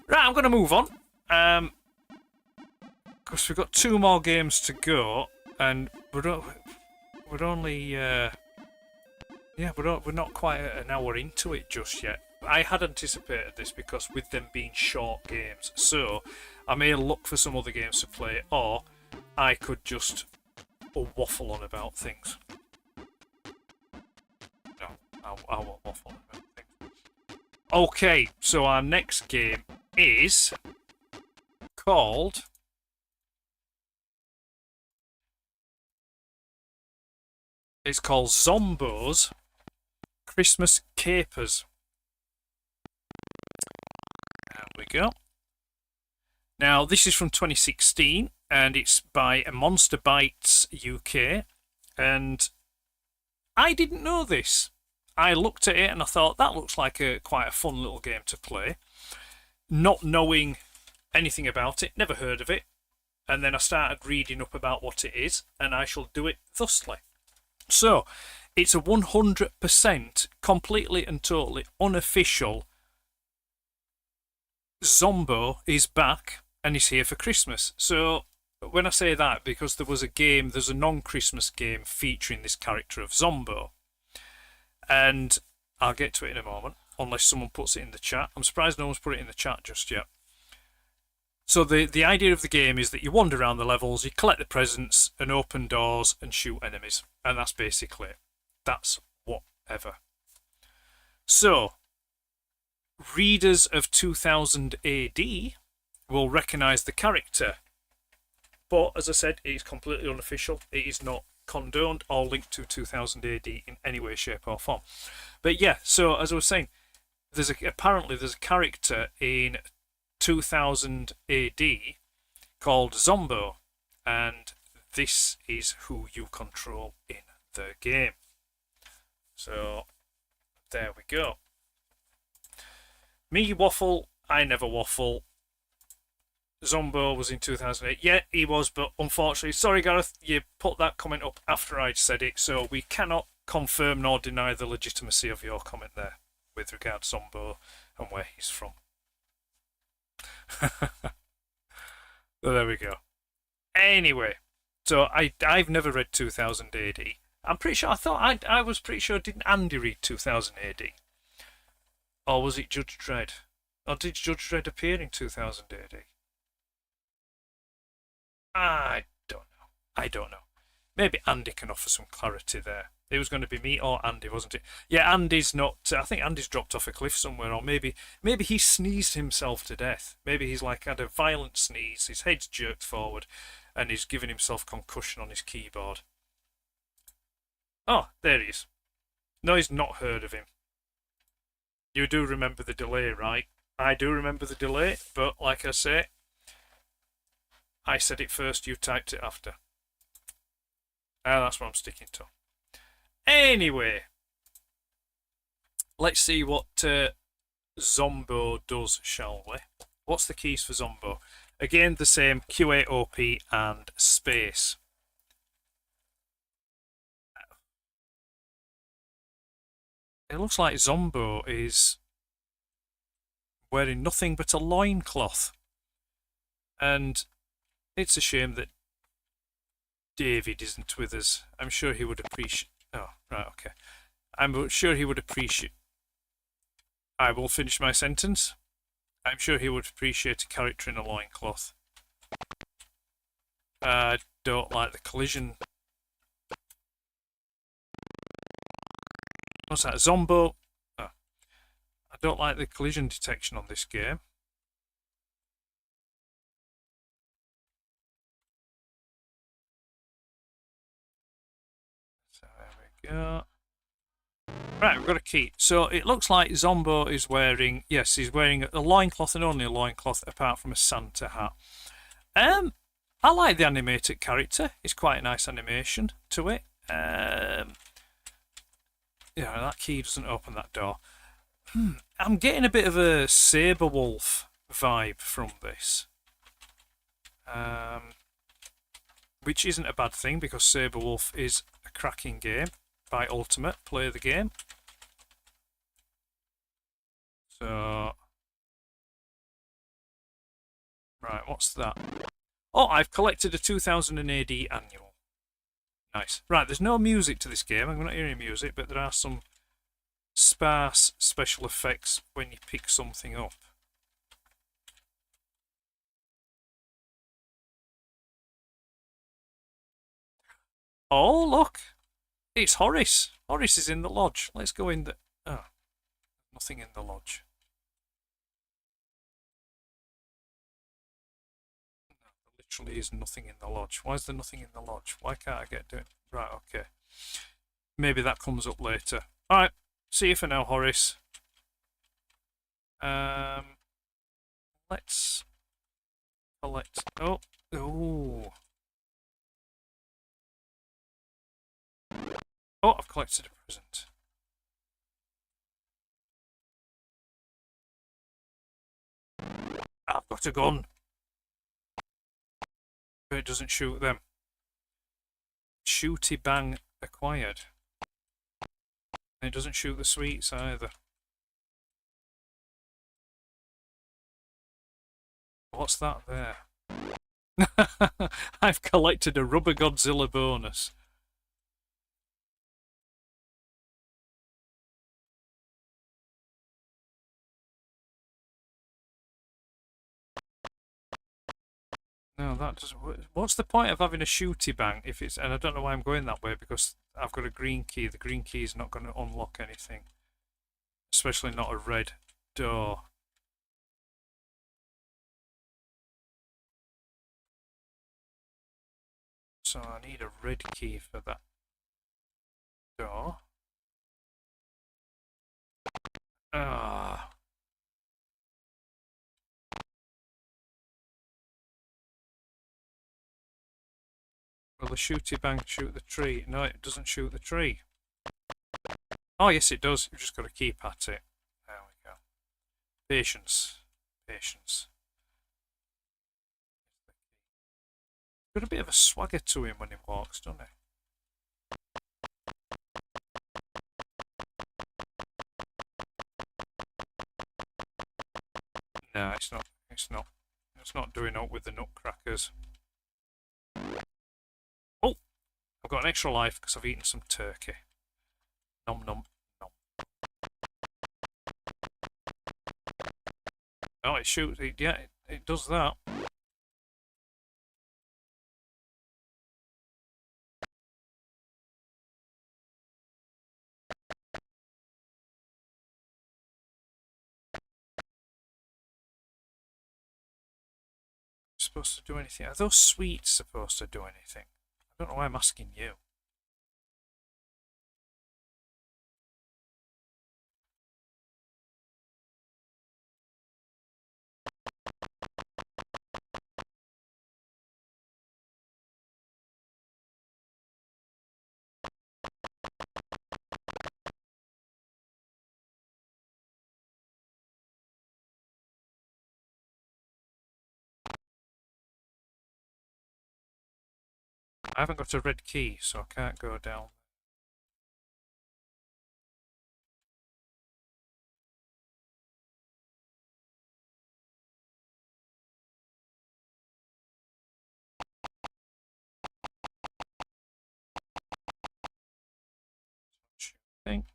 Right, I'm going to move on. Because we've got 2 more games to go, and we're only. Yeah, we're not quite an hour into it just yet. I had anticipated this because with them being short games, so I may look for some other games to play, or I could just waffle on about things. No, I won't waffle on about things. Okay, so our next game is called Zombo's Christmas Capers. There we go. Now, this is from 2016, and it's by MonsterBytews UK, and I didn't know this. I looked at it and I thought, that looks like quite a fun little game to play. Not knowing anything about it, never heard of it, and then I started reading up about what it is, and I shall do it thusly. So, it's a 100% completely and totally unofficial Zombo is back and is here for Christmas. So, when I say that, because there's a non-Christmas game featuring this character of Zombo. And I'll get to it in a moment, unless someone puts it in the chat. I'm surprised no one's put it in the chat just yet. So the idea of the game is that you wander around the levels, you collect the presents and open doors and shoot enemies. And that's basically it. That's whatever. So, readers of 2000 AD will recognise the character. But, as I said, it is completely unofficial. It is not condoned or linked to 2000 AD in any way, shape, or form. But yeah, so as I was saying, apparently there's a character in 2000 AD called Zombo, and this is who you control in the game. So there we go. Me waffle, I never waffle. Zombo was in 2008. Yeah, he was, but unfortunately, sorry Gareth, you put that comment up after I'd said it, so we cannot confirm nor deny the legitimacy of your comment there with regard to Zombo and where he's from. So there we go. Anyway, so I've never read 2000 AD. I'm pretty sure, I was pretty sure, didn't Andy read 2000 AD? Or was it Judge Dredd? Or did Judge Dredd appear in 2000 AD? I don't know. Maybe Andy can offer some clarity there. It was going to be me or Andy, wasn't it? Yeah, Andy's not. I think Andy's dropped off a cliff somewhere, or maybe he sneezed himself to death. Maybe he's like had a violent sneeze, his head's jerked forward, and he's giving himself concussion on his keyboard. Oh, there he is. No, he's not heard of him. You do remember the delay, right? I do remember the delay, but like I say, I said it first, you typed it after. That's what I'm sticking to. Anyway, let's see what Zombo does, shall we? What's the keys for Zombo? Again, the same, QAOP and space. It looks like Zombo is wearing nothing but a loincloth. And it's a shame that David isn't with us. I'm sure he would appreciate... Oh, right, okay. I'm sure he would appreciate... I will finish my sentence. I'm sure he would appreciate a character in a loincloth. I don't like the collision. What's that? Zombo? Oh. I don't like the collision detection on this game. So there we go. Right, we've got a key. So it looks like Zombo is wearing... Yes, he's wearing a loincloth and only a loincloth apart from a Santa hat. I like the animated character. It's quite a nice animation to it. Yeah, that key doesn't open that door. I'm getting a bit of a Saberwolf vibe from this. Which isn't a bad thing because Saberwolf is a cracking game by Ultimate. Play the game. So... Right, what's that? Oh, I've collected a 2000 AD annual. Nice. Right, there's no music to this game. I'm not hearing music, but there are some sparse special effects when you pick something up. Oh, look! It's Horace. Horace is in the lodge. Let's go in the... Oh, nothing in the lodge. Literally is nothing in the lodge. Why is there nothing in the lodge? Why can't I get to it? Right, okay. Maybe that comes up later. Alright, see you for now, Horace. Let's collect... Oh, oh. Oh, I've collected a present. I've got a gun. But it doesn't shoot them. Shooty bang acquired. And it doesn't shoot the sweets either. What's that there? I've collected a Rubber Godzilla bonus. No, that doesn't... What's the point of having a shooty bang if it's... And I don't know why I'm going that way, because I've got a green key. The green key is not going to unlock anything. Especially not a red door. So I need a red key for that door. Ah. Will the shooty bang shoot the tree? No, it doesn't shoot the tree. Oh, yes, it does. You've just got to keep at it. There we go. Patience. Patience. Got a bit of a swagger to him when he walks, doesn't he? No, it's not. It's not. It's not doing up with the nutcrackers. Oh! I've got an extra life because I've eaten some turkey. Nom nom nom. Oh, it shoots. Yeah, it does that. Supposed to do anything? Are those sweets supposed to do anything? I don't know why I'm asking you. I haven't got a red key, so I can't go down. Thing.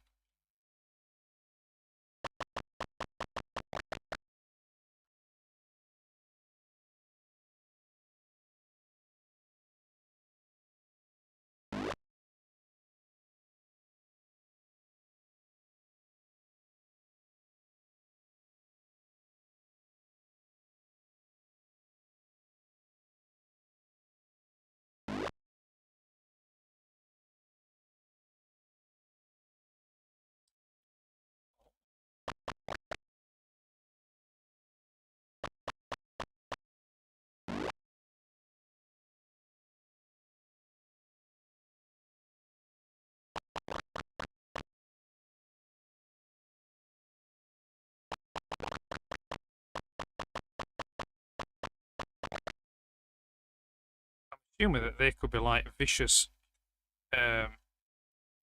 Assuming that they could be like vicious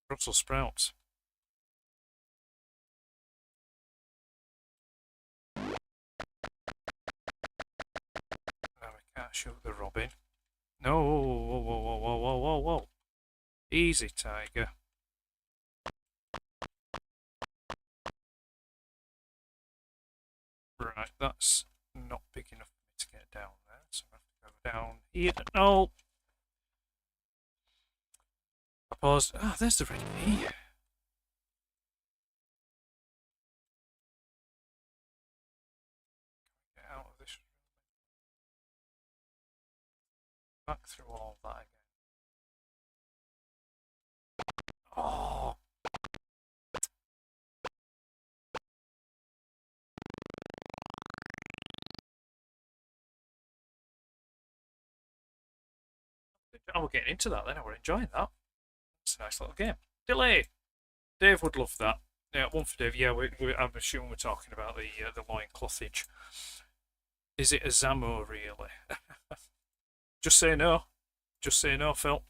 Brussels sprouts. No, we can't shoot the robin. No, whoa, whoa, whoa, whoa, whoa, whoa, whoa, whoa. Easy, tiger. Right, that's not big enough for me to get down there, so I'm going to go down here. No! I paused. Ah, there's the red key. Get out of this room. Back through all that again. Oh! Oh, we're getting into that then. We're enjoying that. It's a nice little game. Delay! Dave would love that. Yeah, one for Dave. Yeah, I'm assuming we're talking about the loinclothage. Is it a Zamo, really? Just say no. Just say no, Phil.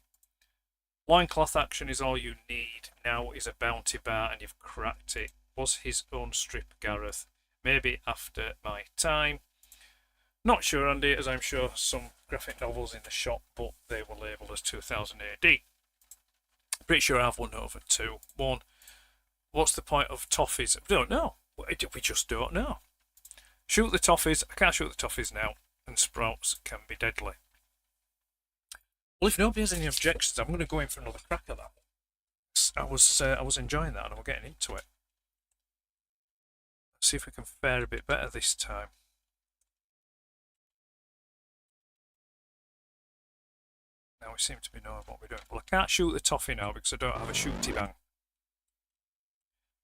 Loincloth action is all you need. Now is a bounty bar and you've cracked it. Was his own strip, Gareth? Maybe after my time. Not sure, Andy, as I'm sure some graphic novels in the shop, but they were labelled as 2000 AD. Pretty sure I have one over two. One, what's the point of toffees? We don't know. We just don't know. Shoot the toffees. I can't shoot the toffees now, and sprouts can be deadly. Well, if nobody has any objections, I'm going to go in for another crack at that. I was enjoying that, and we're getting into it. Let's see if we can fare a bit better this time. Now we seem to be knowing what we're doing. Well, I can't shoot the toffee now because I don't have a shooty bang.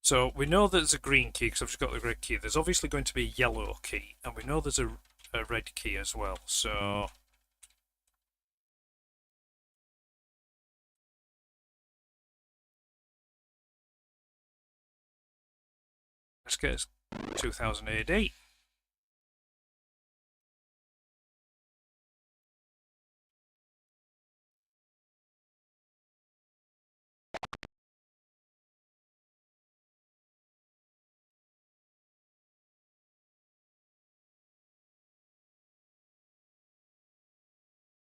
So we know there's a green key because I've just got the red key. There's obviously going to be a yellow key, and we know there's a red key as well. So let's get us 2000 AD.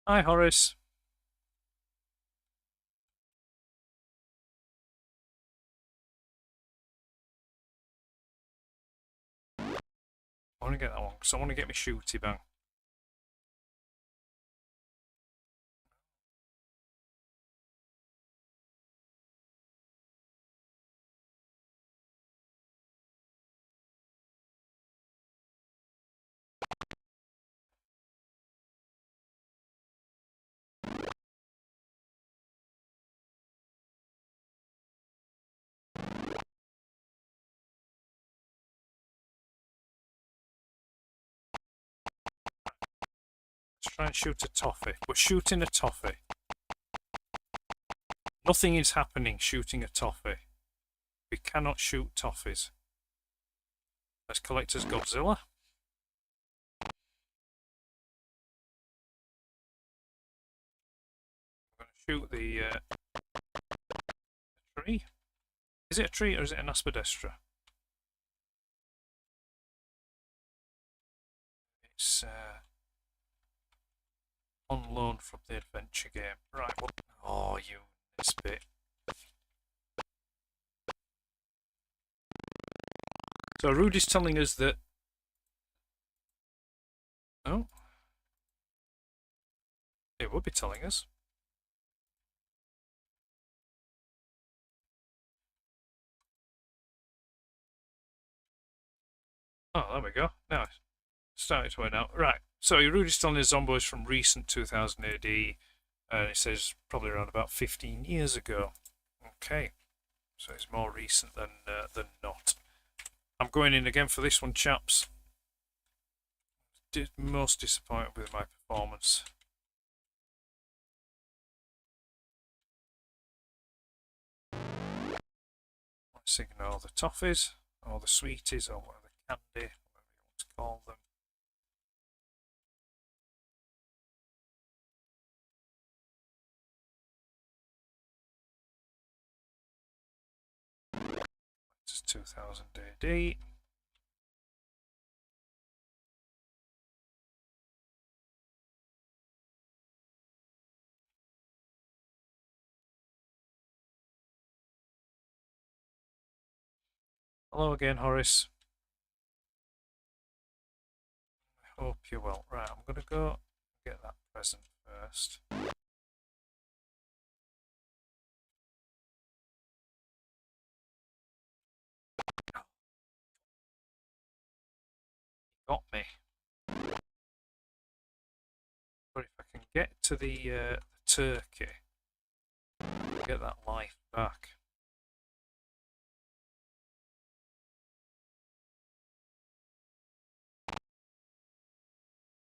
Hi, Horace. I want to get that one because I want to get my shooty bang. Let's try and shoot a toffee. We're shooting a toffee. Nothing is happening shooting a toffee. We cannot shoot toffees. Let's collect as Godzilla. I'm going to shoot the tree. Is it a tree or is it an aspidestra? It's on loan from the adventure game. Right, well, oh, you this bit. So Rudy's telling us that... Oh. It would be telling us. Oh, there we go. Now it's starting to win out. Right, so Rudy's telling us Zombo is from recent 2000 AD, and it says probably around about 15 years ago. Okay, so it's more recent than not. I'm going in again for this one, chaps. Most disappointed with my performance. Let's ignore the toffees, or the sweeties, or whatever, candy, whatever you want to call them. This is 2000 AD. Hello again, Horace. I hope you're well. Right, I'm going to go get that present first. Got me. But if I can get to the turkey, get that life back.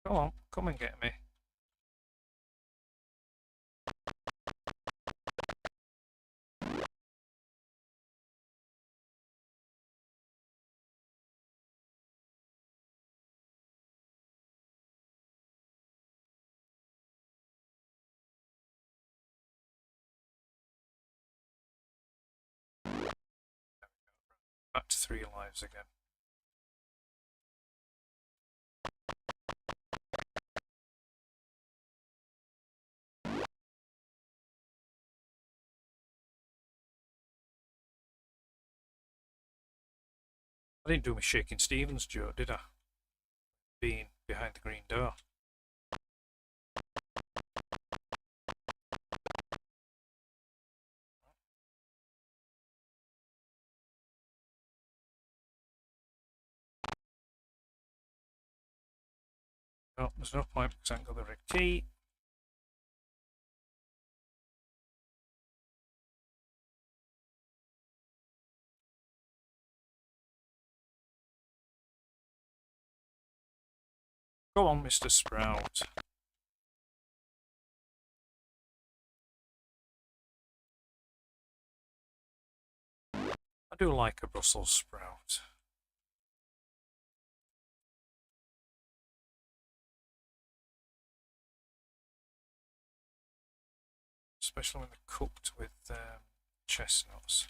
Come on, come and get me. Back to 3 lives again. I didn't do my Shaking Stevens joke, did I? Being behind the green door. No, there's no point because I haven't got the red key. Go on, Mr. Sprout. I do like a Brussels sprout. Especially when they're cooked with chestnuts.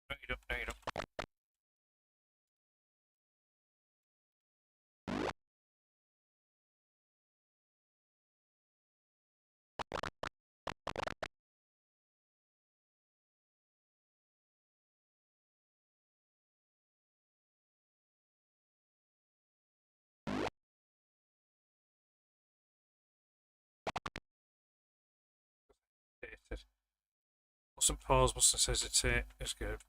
No, you don't. No, you don't. Mustn't pause, mustn't hesitate. It's good.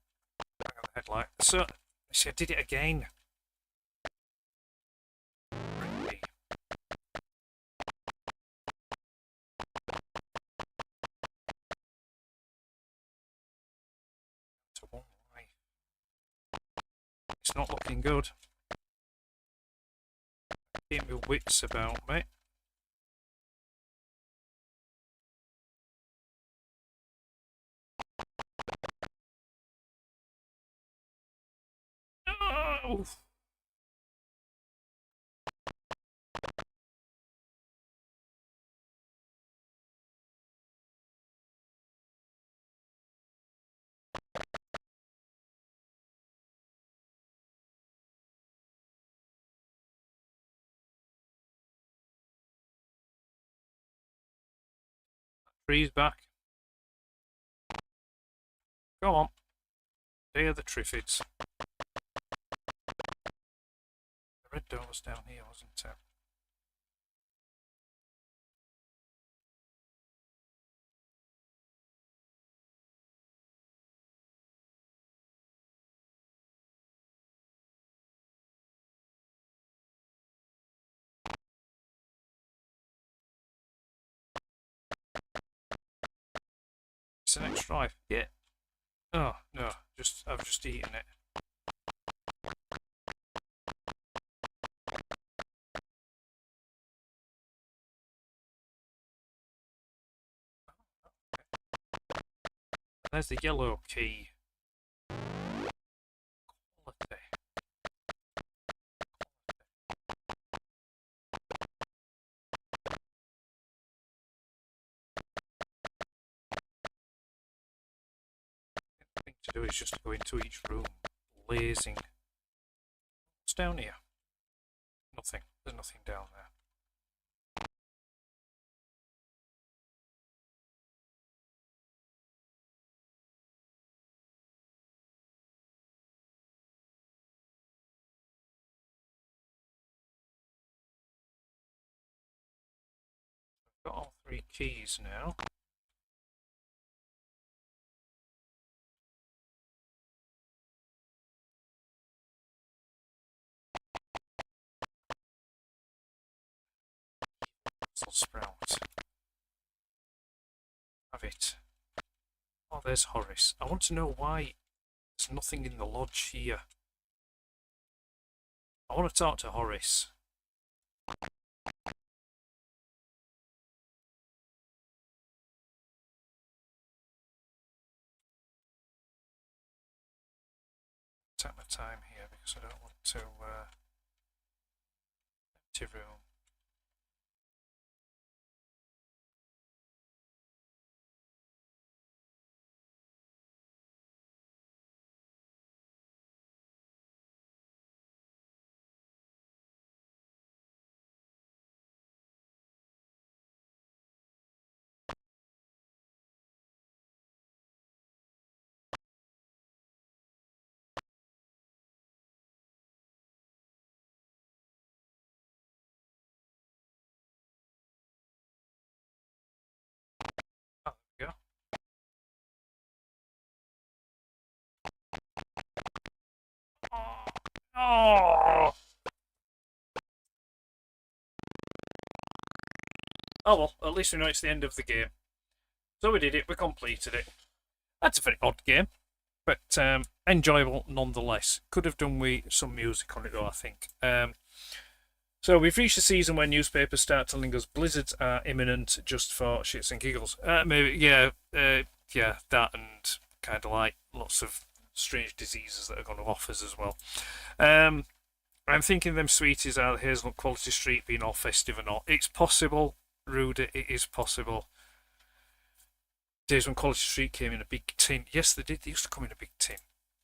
Bang on the headlight. So, see, I did it again. Really? To one life. It's not looking good. Keep my wits about me. Oh! Tree's back. Go on. Day of the Triffids. The red door was down here, wasn't it? It's the next drive. Yeah. Oh, no. I've just eaten it. There's the yellow key. Quality. The thing to do is just go into each room, blazing. What's down here? Nothing. There's nothing down there. I've got all 3 keys now. Sprout. Have it. Oh, there's Horace. I want to know why there's nothing in the lodge here. I want to talk to Horace. Take my time here because I don't want to empty room. Oh, there we go. Oh! Oh well, at least we know it's the end of the game. So we did it, we completed it. That's a very odd game. but enjoyable nonetheless. Could have done with some music on it though, I think. So we've reached the season where newspapers start telling us blizzards are imminent just for shits and giggles. Maybe, yeah, that and kind of like lots of strange diseases that are going to off us as well. I'm thinking them sweeties are the Hazelnut Quality Street being all festive and all. It's possible, Rudy, it is possible. Days when Quality Street came in a big tin. Yes, they did. They used to come in a big tin.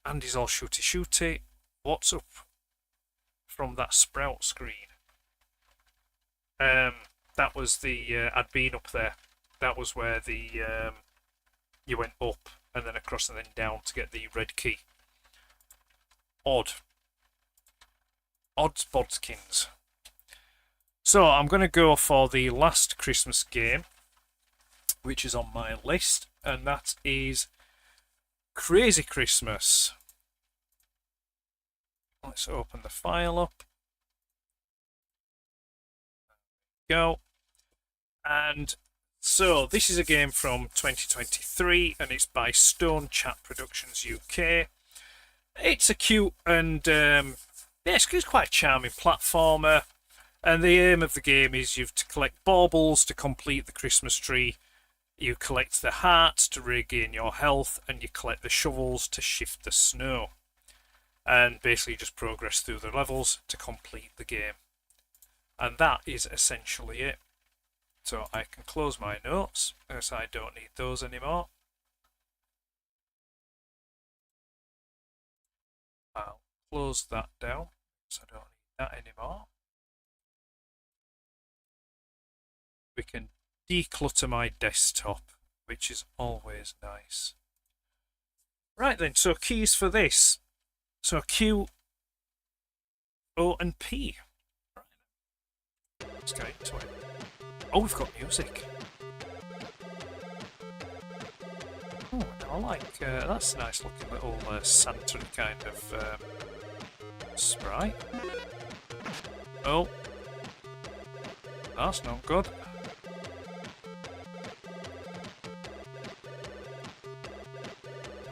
Andy's all shooty. What's up from that sprout screen? That was the I'd been up there. That was where the you went up and then across and then down to get the red key. Odds bodkins. So I'm going to go for the last Christmas game, which is on my list, and that is Crazy Christmas. Let's open the file up. Go. And so this is a game from 2023 and it's by Stonechat Productions UK. It's a cute and it's quite a charming platformer, and the aim of the game is you've to collect baubles to complete the Christmas tree, you collect the hearts to regain your health, and you collect the shovels to shift the snow, and basically just progress through the levels to complete the game. And that is essentially it. So I can close my notes, as I don't need those anymore. I'll close that down, so I don't need that anymore. We can declutter my desktop, which is always nice. Right then, so keys for this. So Q, O and P. Let's get into it. Oh, we've got music. Oh, I like that's a nice looking little Santa kind of sprite. Oh, that's not good.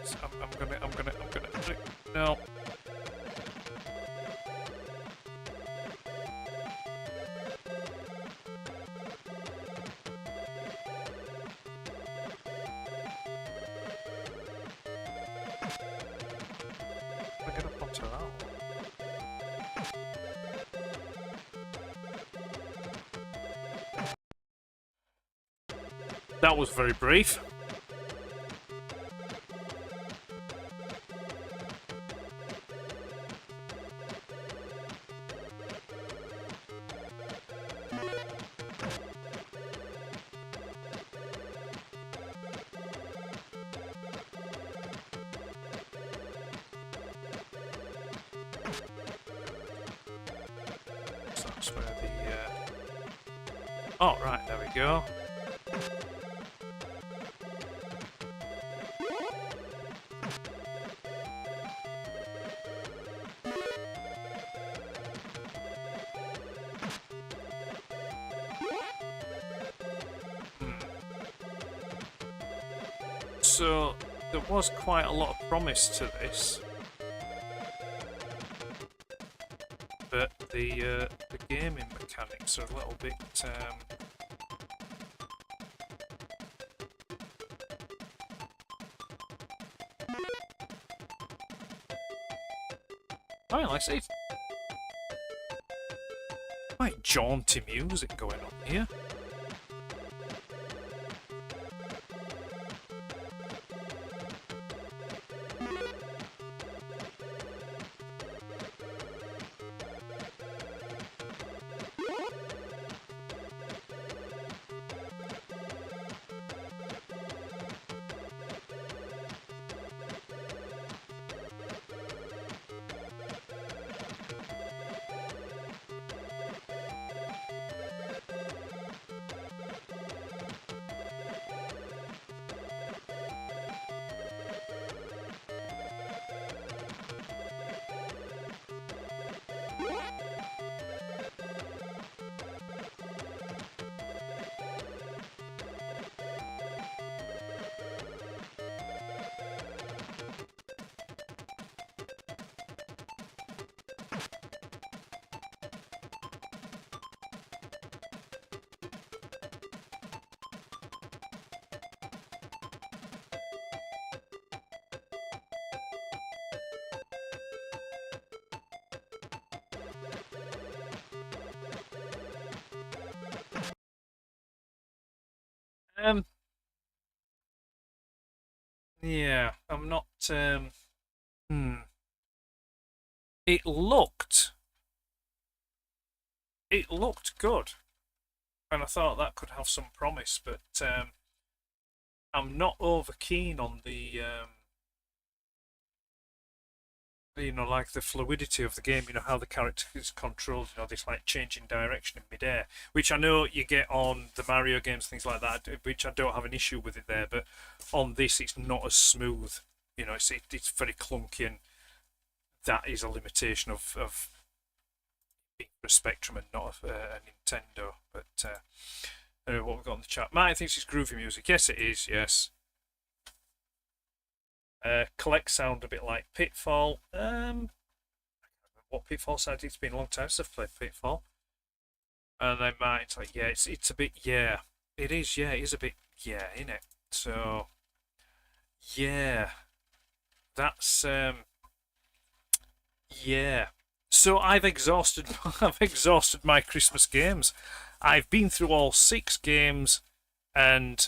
So I'm gonna. No. That was very brief. So that's where the oh, right, there we go. So there was quite a lot of promise to this, but the gaming mechanics are a little bit I see. Quite jaunty music going on here. Yeah, I'm not. Hmm. It looked. It looked good, and I thought that could have some promise, but I'm not over keen on the. Like the fluidity of the game, how the character is controlled, this like changing direction in midair, which I know you get on the Mario games, things like that, which I don't have an issue with it there, but on this it's not as smooth. It's very clunky, and that is a limitation of being for a Spectrum and not a Nintendo. But what we've got in the chat, Martin thinks it's groovy music. Yes, it is. Yes. Collect sound a bit like Pitfall. I can't remember what Pitfall sounded. It's been a long time since I've played Pitfall. And then Martin's like, yeah, it's a bit, yeah, it is, yeah, it is a bit, yeah, innit? So, yeah, that's yeah. So I've exhausted my Christmas games. I've been through all 6 games, and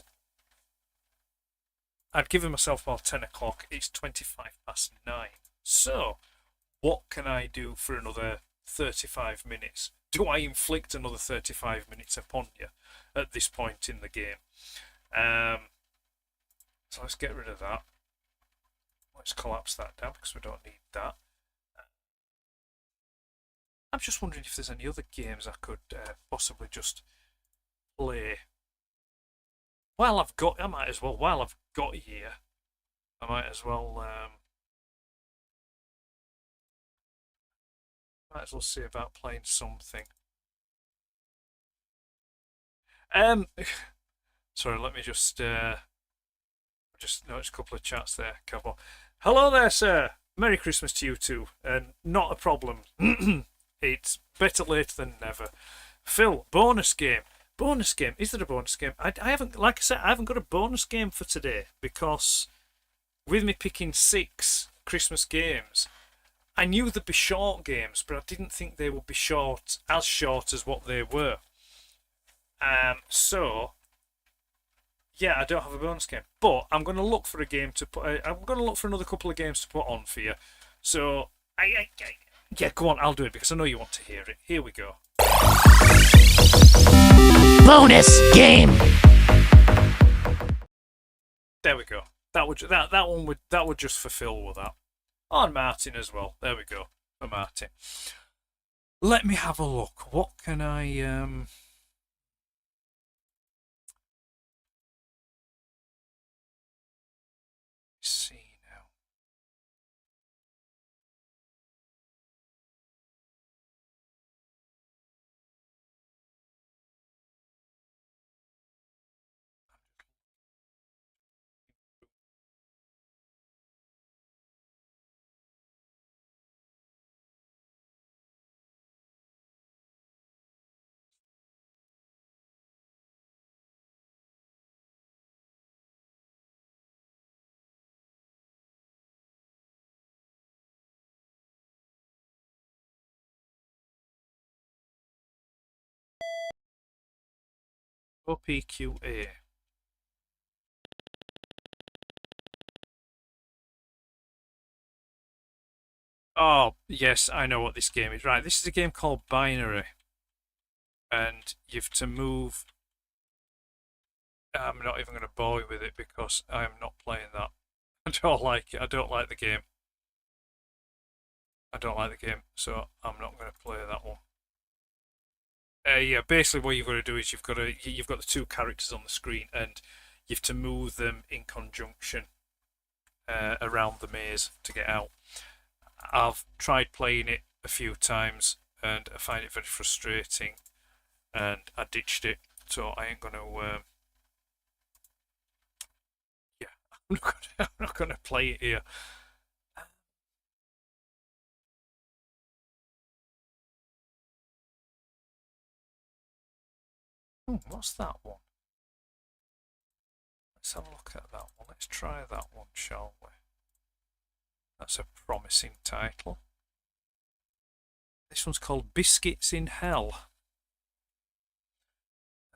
I'd given myself about 10 o'clock. It's 9:25. So, what can I do for another 35 minutes? Do I inflict another 35 minutes upon you at this point in the game? So let's get rid of that. Let's collapse that down because we don't need that. I'm just wondering if there's any other games I could possibly just play. I might as well, while I've got here, I might as well see about playing something. Sorry, let me just notice a couple of chats there. Couple. Hello there, sir. Merry Christmas to you too, and not a problem. It's better late than never. Phil, bonus game. Bonus game? Is there a bonus game? I haven't, like I said, I haven't got a bonus game for today because with me picking 6 Christmas games, I knew they'd be short games, but I didn't think they would be as short as what they were. So yeah, I don't have a bonus game, but I'm going to look for a game to put. I'm going to look for another couple of games to put on for you. So yeah, go on, I'll do it because I know you want to hear it. Here we go. Bonus game. There we go. That would just fulfill with that. On Martin as well. There we go for Martin. Let me have a look. What can I see now? OPQA. Oh, yes, I know what this game is. Right, this is a game called Binary. And you've to move. I'm not even going to bore you with it because I am not playing that. I don't like it. I don't like the game. So I'm not going to play that one. Yeah, basically what you've got to do is you've got the 2 characters on the screen and you have to move them in conjunction around the maze to get out. I've tried playing it a few times and I find it very frustrating, and I ditched it. So I ain't gonna. Yeah, I'm not gonna play it here. What's that one? Let's have a look at that one. Let's try that one, shall we? That's a promising title. This one's called Biscuits in Hell.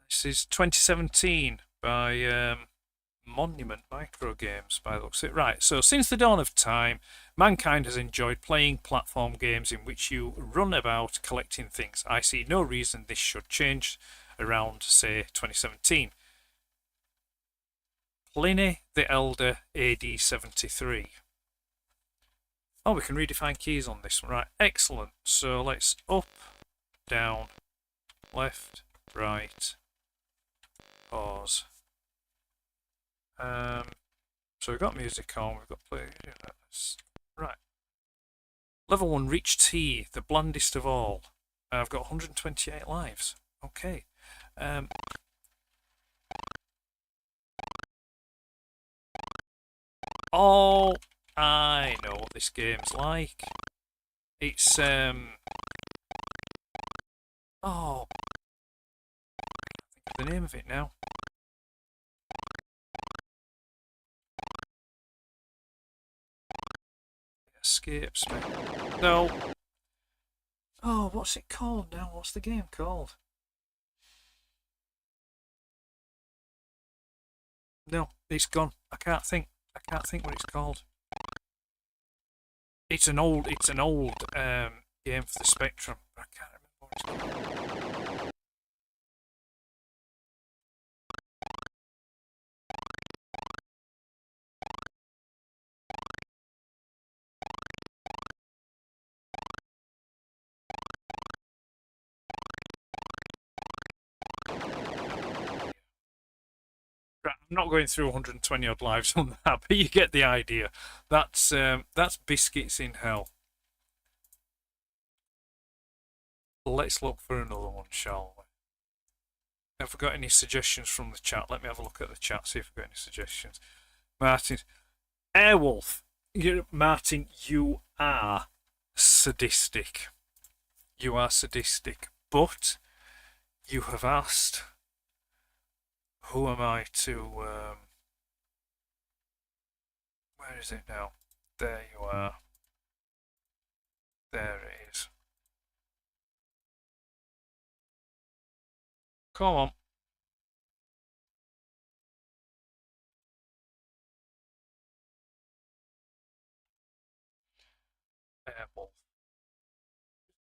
This is 2017. by Monument Microgames, by the looks of it. Right, so since the dawn of time, mankind has enjoyed playing platform games in which you run about collecting things. I see no reason this should change around, say, 2017. Pliny the Elder, AD 73. Oh, we can redefine keys on this one. Right, excellent. So let's up, down, left, right, pause. So we've got music on, we've got play. Right. Level 1, reach T, the blandest of all. I've got 128 lives. Okay. Oh, I know what this game's like. It's oh, I think of the name of it now. It escapes me. No. Oh, what's it called now? What's the game called? No, it's gone. I can't think what it's called. It's an old game for the Spectrum, but I can't remember what it's called. Right, I'm not going through 120 odd lives on that, but you get the idea. That's biscuits in hell. Let's look for another one, shall we? Have we got any suggestions from the chat? Let me have a look at the chat, see if we've got any suggestions. Martin, Airwolf. Martin, you are sadistic. You are sadistic, but you have asked, who am I to, where is it now? There you are. There it is. Come on. Airwolf.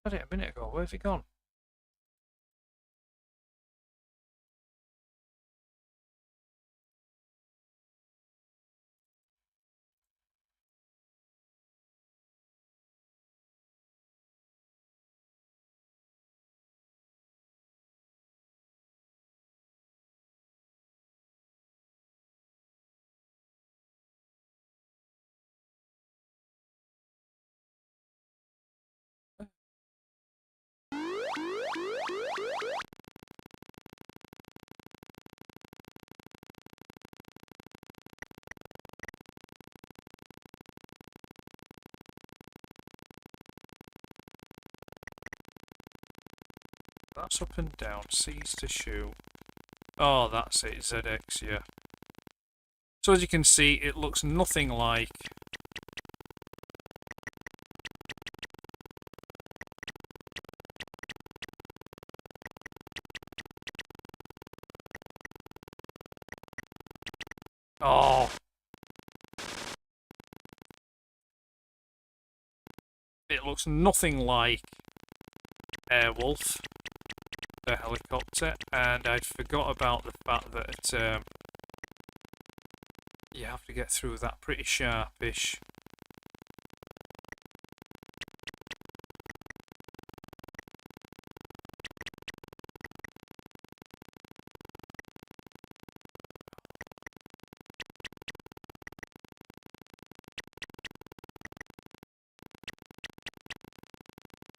I had it a minute ago. Where's it gone? That's up and down. C's to shoot. Oh, that's it. ZX, yeah. So as you can see, it looks nothing like... Oh! It looks nothing like Airwolf, the helicopter, and I'd forgot about the fact that you have to get through that pretty sharpish.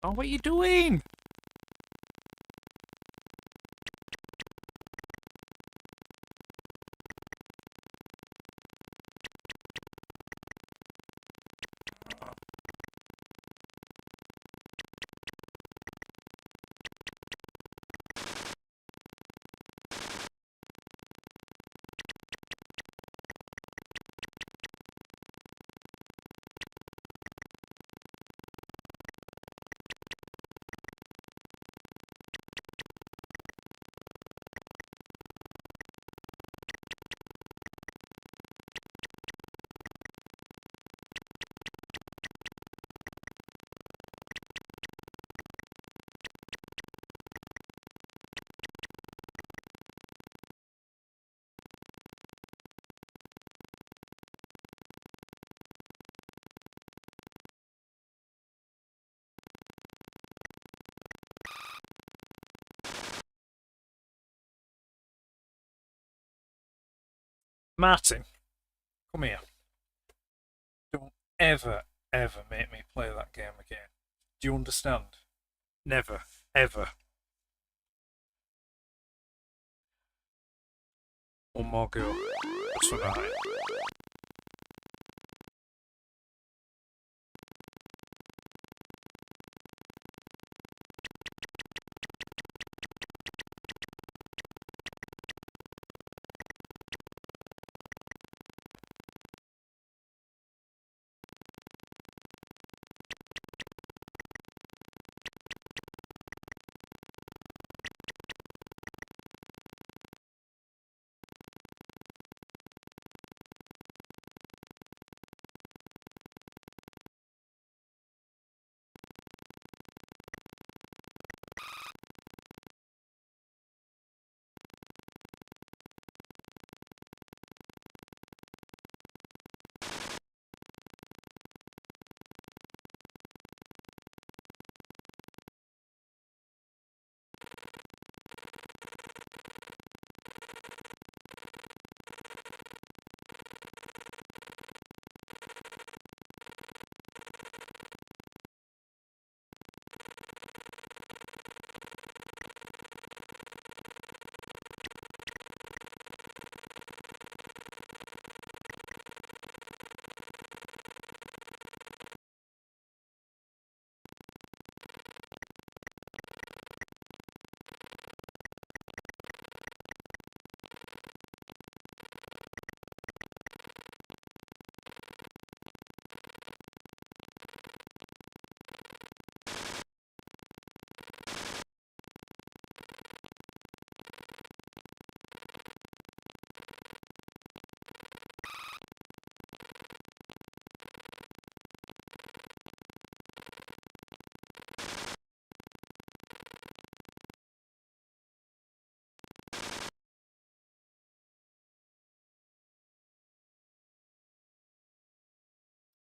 Oh, what are you doing? Martin, come here. Don't ever, ever make me play that game again. Do you understand? Never, ever. One more go. That's what I.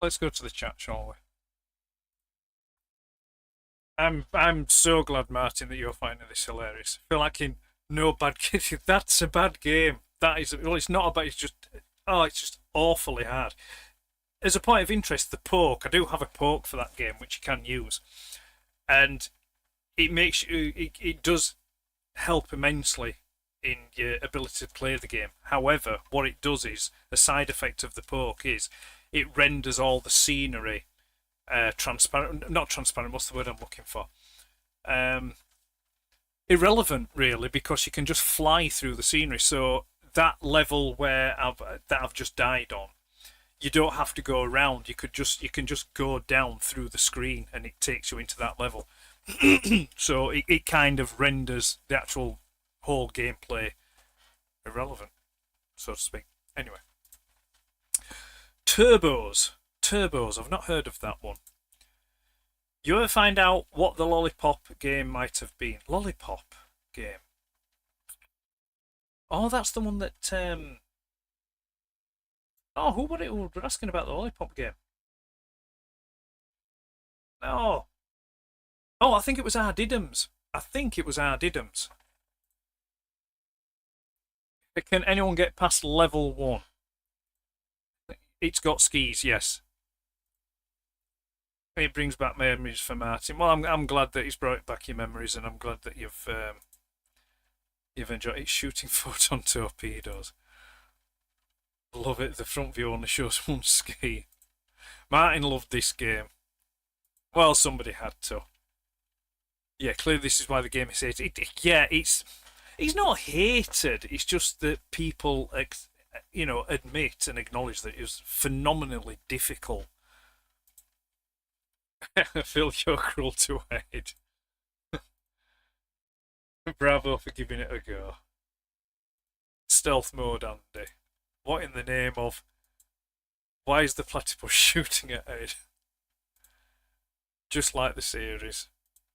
Let's go to the chat, shall we? I'm so glad, Martin, that you're finding this hilarious. I feel like in no bad game. That's a bad game. That is, well, it's not a bad. It's just awfully hard. As a point of interest, the poke. I do have a poke for that game, which you can use, and it makes you. It does help immensely in your ability to play the game. However, what it does is a side effect of the poke is it renders all the scenery transparent. Not transparent. What's the word I'm looking for? Irrelevant, really, because you can just fly through the scenery. So that level where I've just died on, you don't have to go around. You can just go down through the screen, and it takes you into that level. So it kind of renders the actual whole gameplay irrelevant, so to speak. Anyway, Turbos. I've not heard of that one. You ever find out what the Lollipop game might have been? Lollipop game. Oh, that's the one that. Oh, who were it? We're asking about the Lollipop game. No. Oh, I think it was our Diddums. Can anyone get past level 1? It's got skis, yes. It brings back memories for Martin. Well, I'm glad that he's brought back your memories, and I'm glad that you've enjoyed it. Shooting photon torpedoes. Love it. The front view only shows one ski. Martin loved this game. Well, somebody had to. Yeah, clearly this is why the game is hated. It's not hated. It's just that people, admit and acknowledge that it was phenomenally difficult. Phil, you're cruel to Ed. Bravo for giving it a go. Stealth mode, Andy. What in the name of? Why is the platypus shooting at Ed? Just like the series,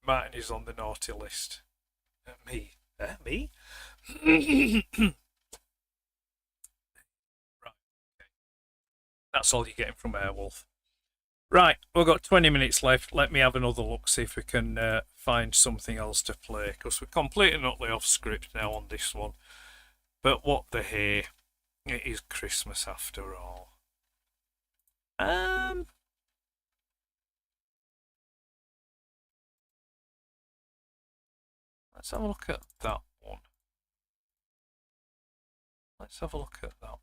Martin is on the naughty list. Me? Me? Right. Okay. That's all you're getting from Airwolf. Right, we've got 20 minutes left. Let me have another look, see if we can find something else to play, because we're completely and utterly off script now on this one. But what the hey. It is Christmas after all. Let's have a look at that one. Let's have a look at that.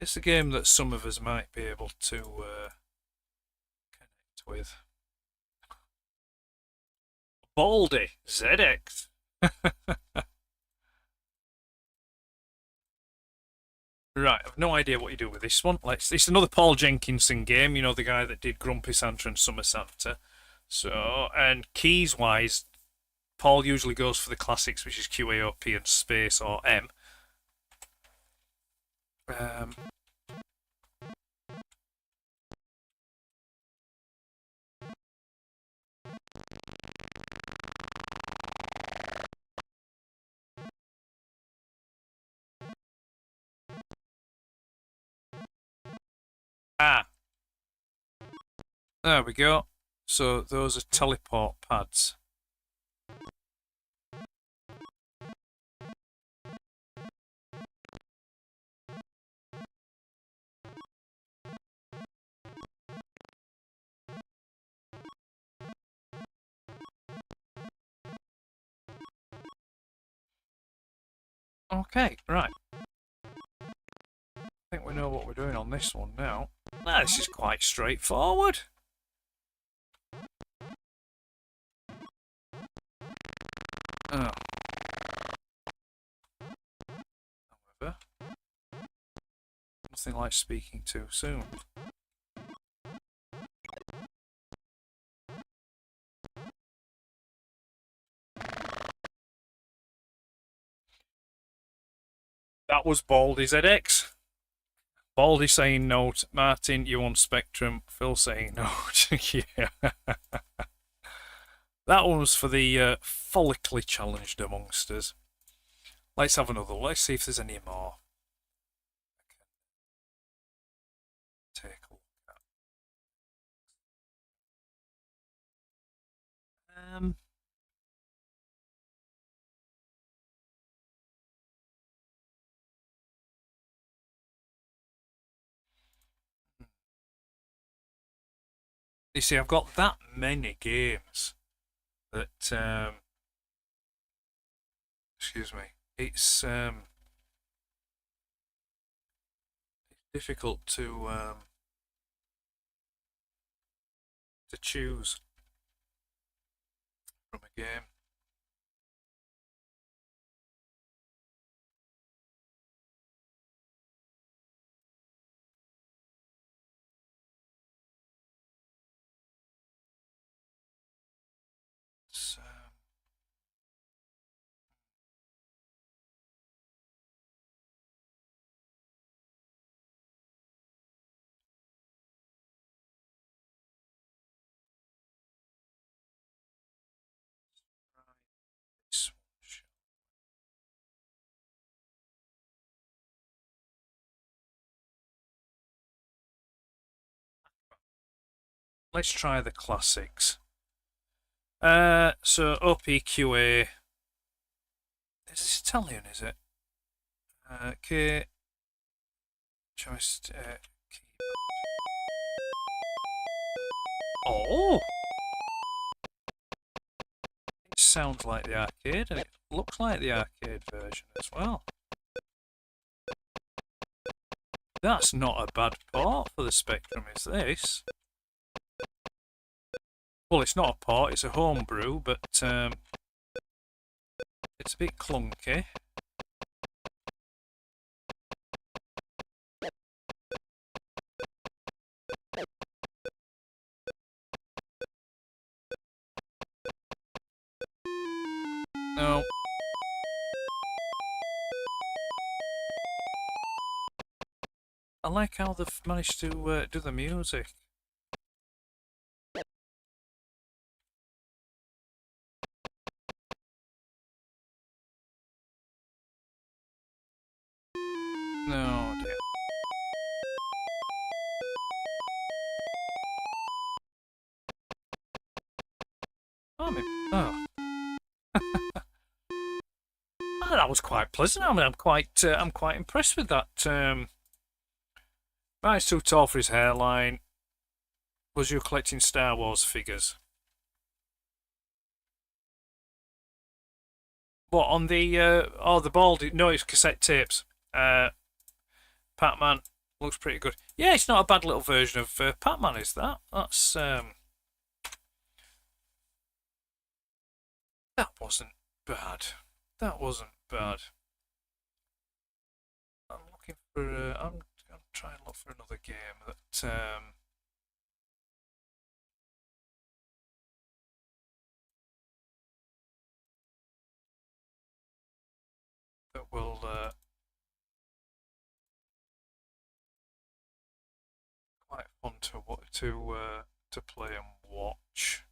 It's a game that some of us might be able to connect with. Baldy ZX. Right, I've no idea what you do with this one. It's another Paul Jenkinson game, you know, the guy that did Grumpy Santa and Summer Santa. So, and keys wise, Paul usually goes for the classics, which is QAOP and space or M. There we go. So those are teleport pads. Okay, right. I think we know what we're doing on this one now. Now, this is quite straightforward. Oh. However, nothing like speaking too soon. That was Baldy ZX. Baldy saying no. Martin, you on Spectrum. Phil saying no. Yeah. That one was for the follically challenged amongst us. Let's have another. Let's see if there's any more. Take a look at. You see, I've got that many games that, excuse me, it's difficult to choose from a game. So, let's try the classics. So OPQA. Is this Italian, is it? K. Choice. Oh! It sounds like the arcade, and it looks like the arcade version as well. That's not a bad port for the Spectrum, is this? Well, it's not a port, it's a homebrew, but it's a bit clunky. No. I like how they've managed to do the music. No, dear. Oh, that was quite pleasant. I mean, I'm quite impressed with that. Right, it's too tall for his hairline. Was you collecting Star Wars figures? What, on the the Baldy? No, it's cassette tapes. Pac-Man looks pretty good. Yeah, it's not a bad little version of Pac-Man, is that? That's that wasn't bad. That wasn't bad. I'm looking for. I'm trying to look for another game that. That will quite fun to play and watch.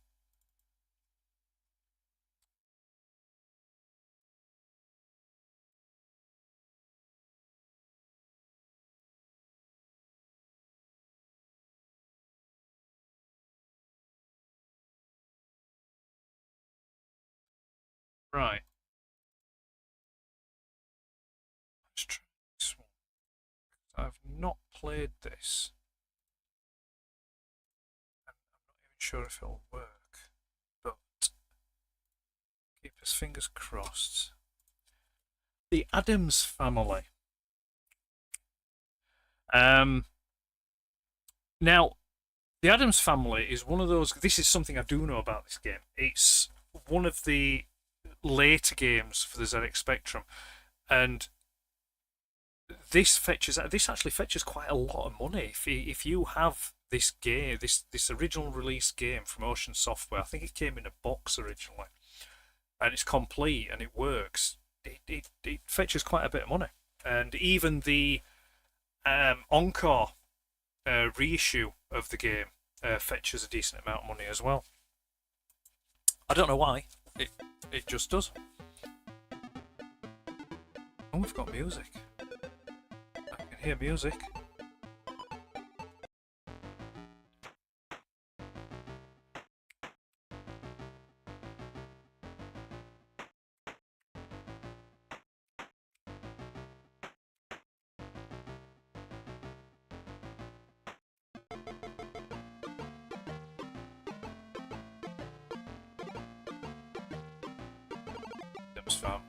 Right. Let's try this one. I've not played this. I'm not even sure if it'll work, but keep his fingers crossed. The Addams Family. Now, the Addams Family is one of those. This is something I do know about this game. It's one of the later games for the ZX Spectrum, and this actually fetches quite a lot of money. If you have this game, this original release game from Ocean Software, I think it came in a box originally, and it's complete and it works. It fetches quite a bit of money, and even the Encore reissue of the game fetches a decent amount of money as well. I don't know why. It just does. Oh, we've got music. I can hear music.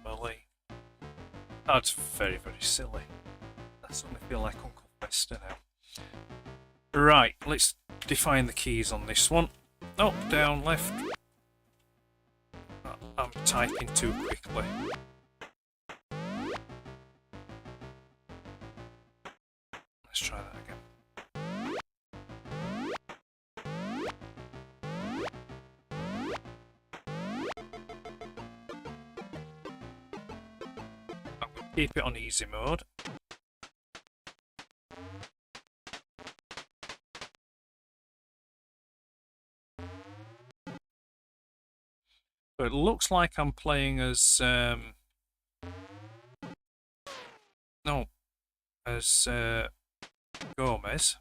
Family. That's very, very silly. I suddenly feel like Uncle Fester now. Right, let's define the keys on this one. Up, down, left. I'm typing too quickly. Let's try that again. Keep it on easy mode. So it looks like I'm playing as Gomez.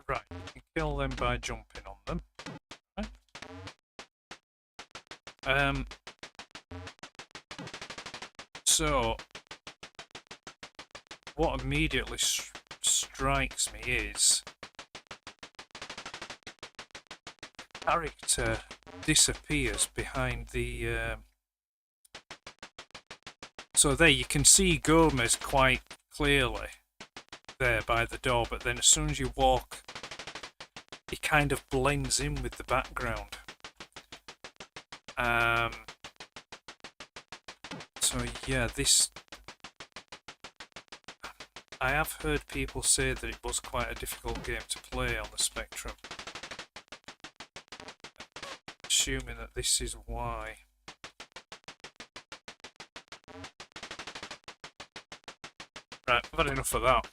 Right, you can kill them by jumping on them. Right. So, what immediately strikes me is character disappears behind the. So there you can see Gomez quite clearly there by the door, but then as soon as you walk, he kind of blends in with the background. So yeah, this. I have heard people say that it was quite a difficult game to play on the Spectrum. Assuming that this is why. Right, I've had enough of that.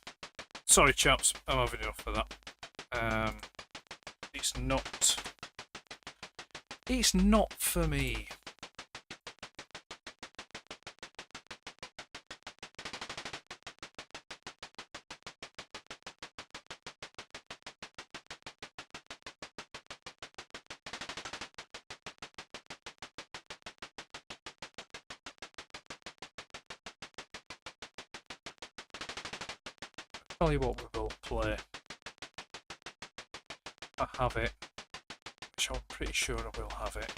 Sorry chaps, I'm having enough of that. It's not for me. Tell you what we will play. I have it, which I'm pretty sure I will have it.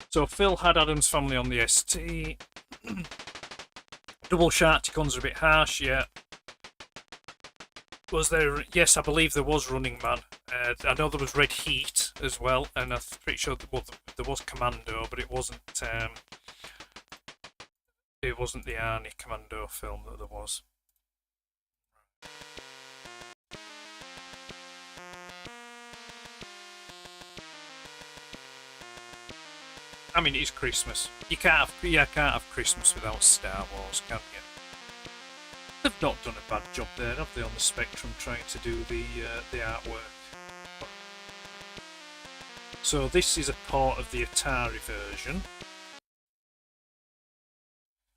So Phil had Adam's Family on the ST. Double Sharkticons are a bit harsh, yeah. Was there? Yes, I believe there was Running Man. I know there was Red Heat as well, and I'm pretty sure there was Commando, but it wasn't. It wasn't the Arnie Commando film that there was. I mean, it's Christmas. You can't have Christmas without Star Wars, can you? They've not done a bad job there, have they, on the Spectrum, trying to do the artwork. So this is a part of the Atari version.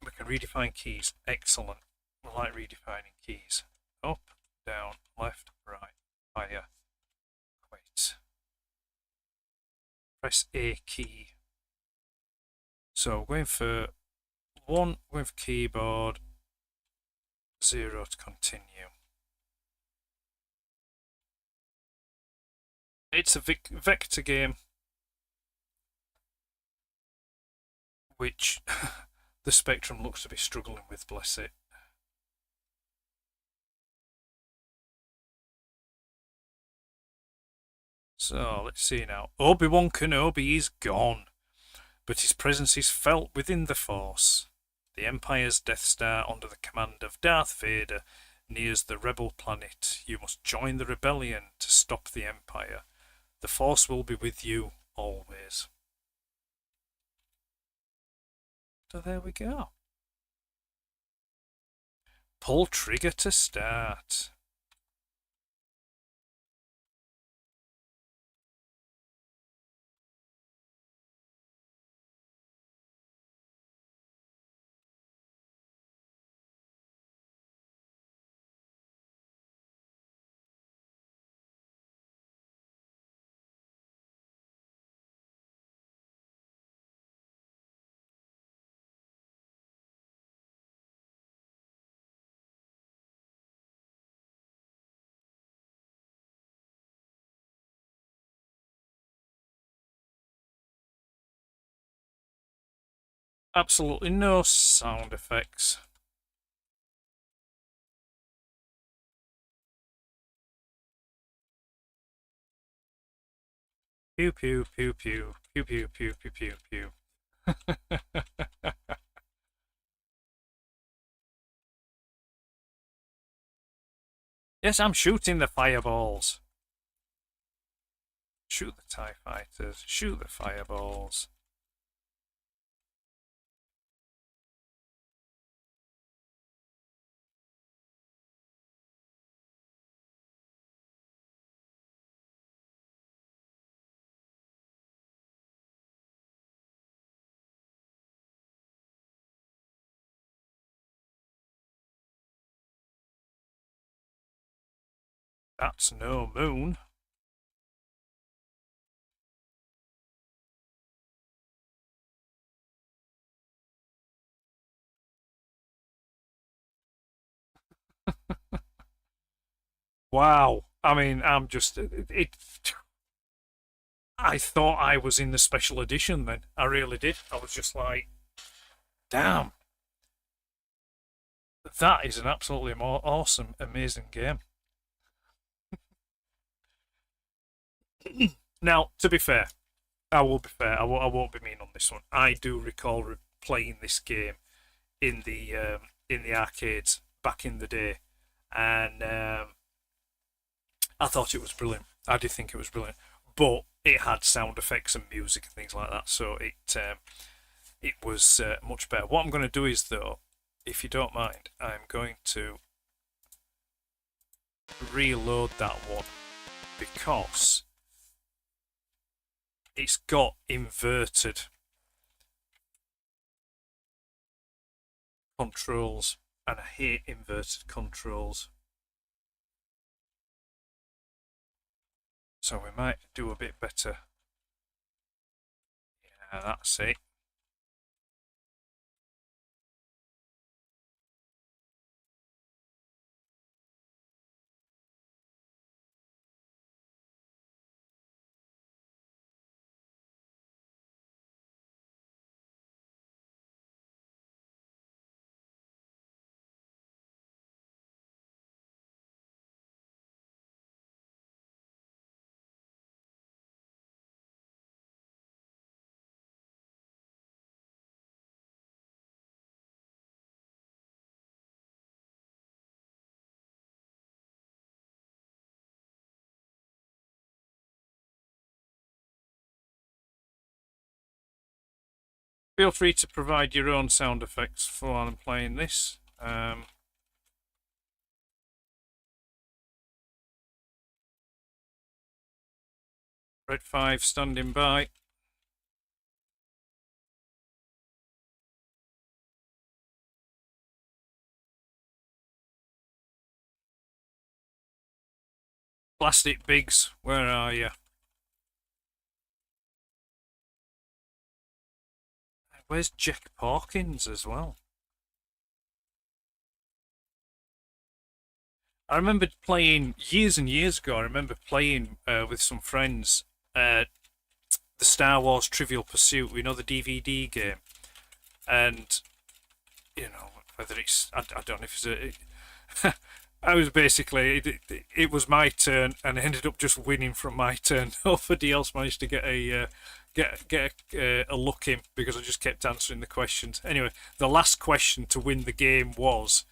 We can redefine keys. Excellent. I like redefining keys. Up, down, left, right, higher. Wait. Press A key. So going for 1, going for keyboard, 0 to continue. It's a vector game, which the Spectrum looks to be struggling with, bless it. So let's see now. Obi-Wan Kenobi is gone, but his presence is felt within the Force. The Empire's Death Star, under the command of Darth Vader, nears the rebel planet. You must join the rebellion to stop the Empire. The Force will be with you always. So there we go. Pull trigger to start. Absolutely no sound effects. Pew pew pew pew pew pew pew pew pew pew. Yes, I'm shooting the fireballs. Shoot the TIE fighters. Shoot the fireballs. That's no moon. Wow. I mean, I'm just... I thought I was in the special edition then. I really did. I was just like, damn. That is an absolutely awesome, amazing game. Now, to be fair, I will be fair. I won't be mean on this one. I do recall playing this game in the arcades back in the day, and I thought it was brilliant. I did think it was brilliant, but it had sound effects and music and things like that, so it was much better. What I'm going to do is, though, if you don't mind, I'm going to reload that one because it's got inverted controls, and I hate inverted controls. So we might do a bit better. Yeah, that's it. Feel free to provide your own sound effects for while I'm playing this. Red 5 standing by. Plastic Biggs, where are you? Where's Jack Parkins as well? I remember playing years and years ago. I remember playing with some friends the Star Wars Trivial Pursuit. We know the DVD game, and you know whether it's I don't know if it's a. I was basically it was my turn, and I ended up just winning from my turn. Nobody else managed to get a look in because I just kept answering the questions. Anyway, the last question to win the game was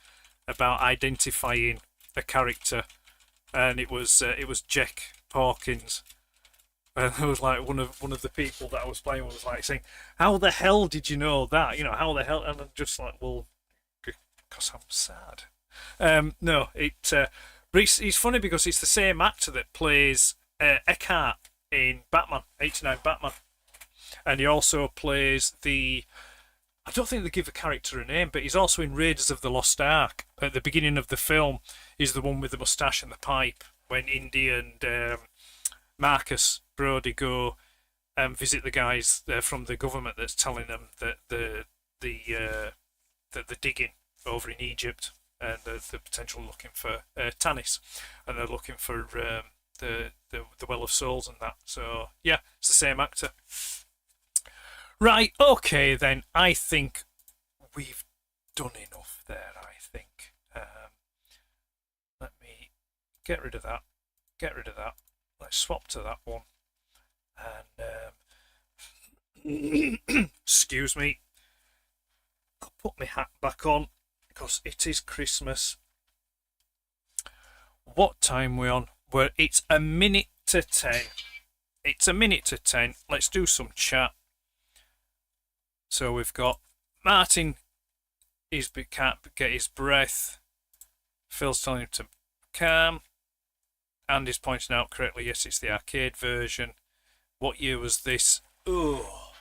about identifying a character, and it was Jack Parkins. And it was like one of the people that I was playing was like saying, "How the hell did you know that? You know, how the hell?" And I'm just like, "Well, because I'm sad." No, but it's funny because it's the same actor that plays Eckhart in Batman, 89 Batman. And he also plays I don't think they give the character a name, but he's also in Raiders of the Lost Ark. At the beginning of the film, he's the one with the moustache and the pipe when Indy and Marcus Brody go and visit the guys from the government that's telling them that the digging over in Egypt and the potential looking for Tanis, and they're looking for the Well of Souls and that. So yeah, it's the same actor. Right, okay then. I think we've done enough there. I think. Let me get rid of that. Get rid of that. Let's swap to that one. And excuse me. I'll put my hat back on because it is Christmas. What time we on? Well, it's 9:50. It's 9:50. Let's do some chat. So we've got Martin. Can't get his breath. Phil's telling him to calm. Andy's pointing out correctly. Yes, it's the arcade version. What year was this? Oh.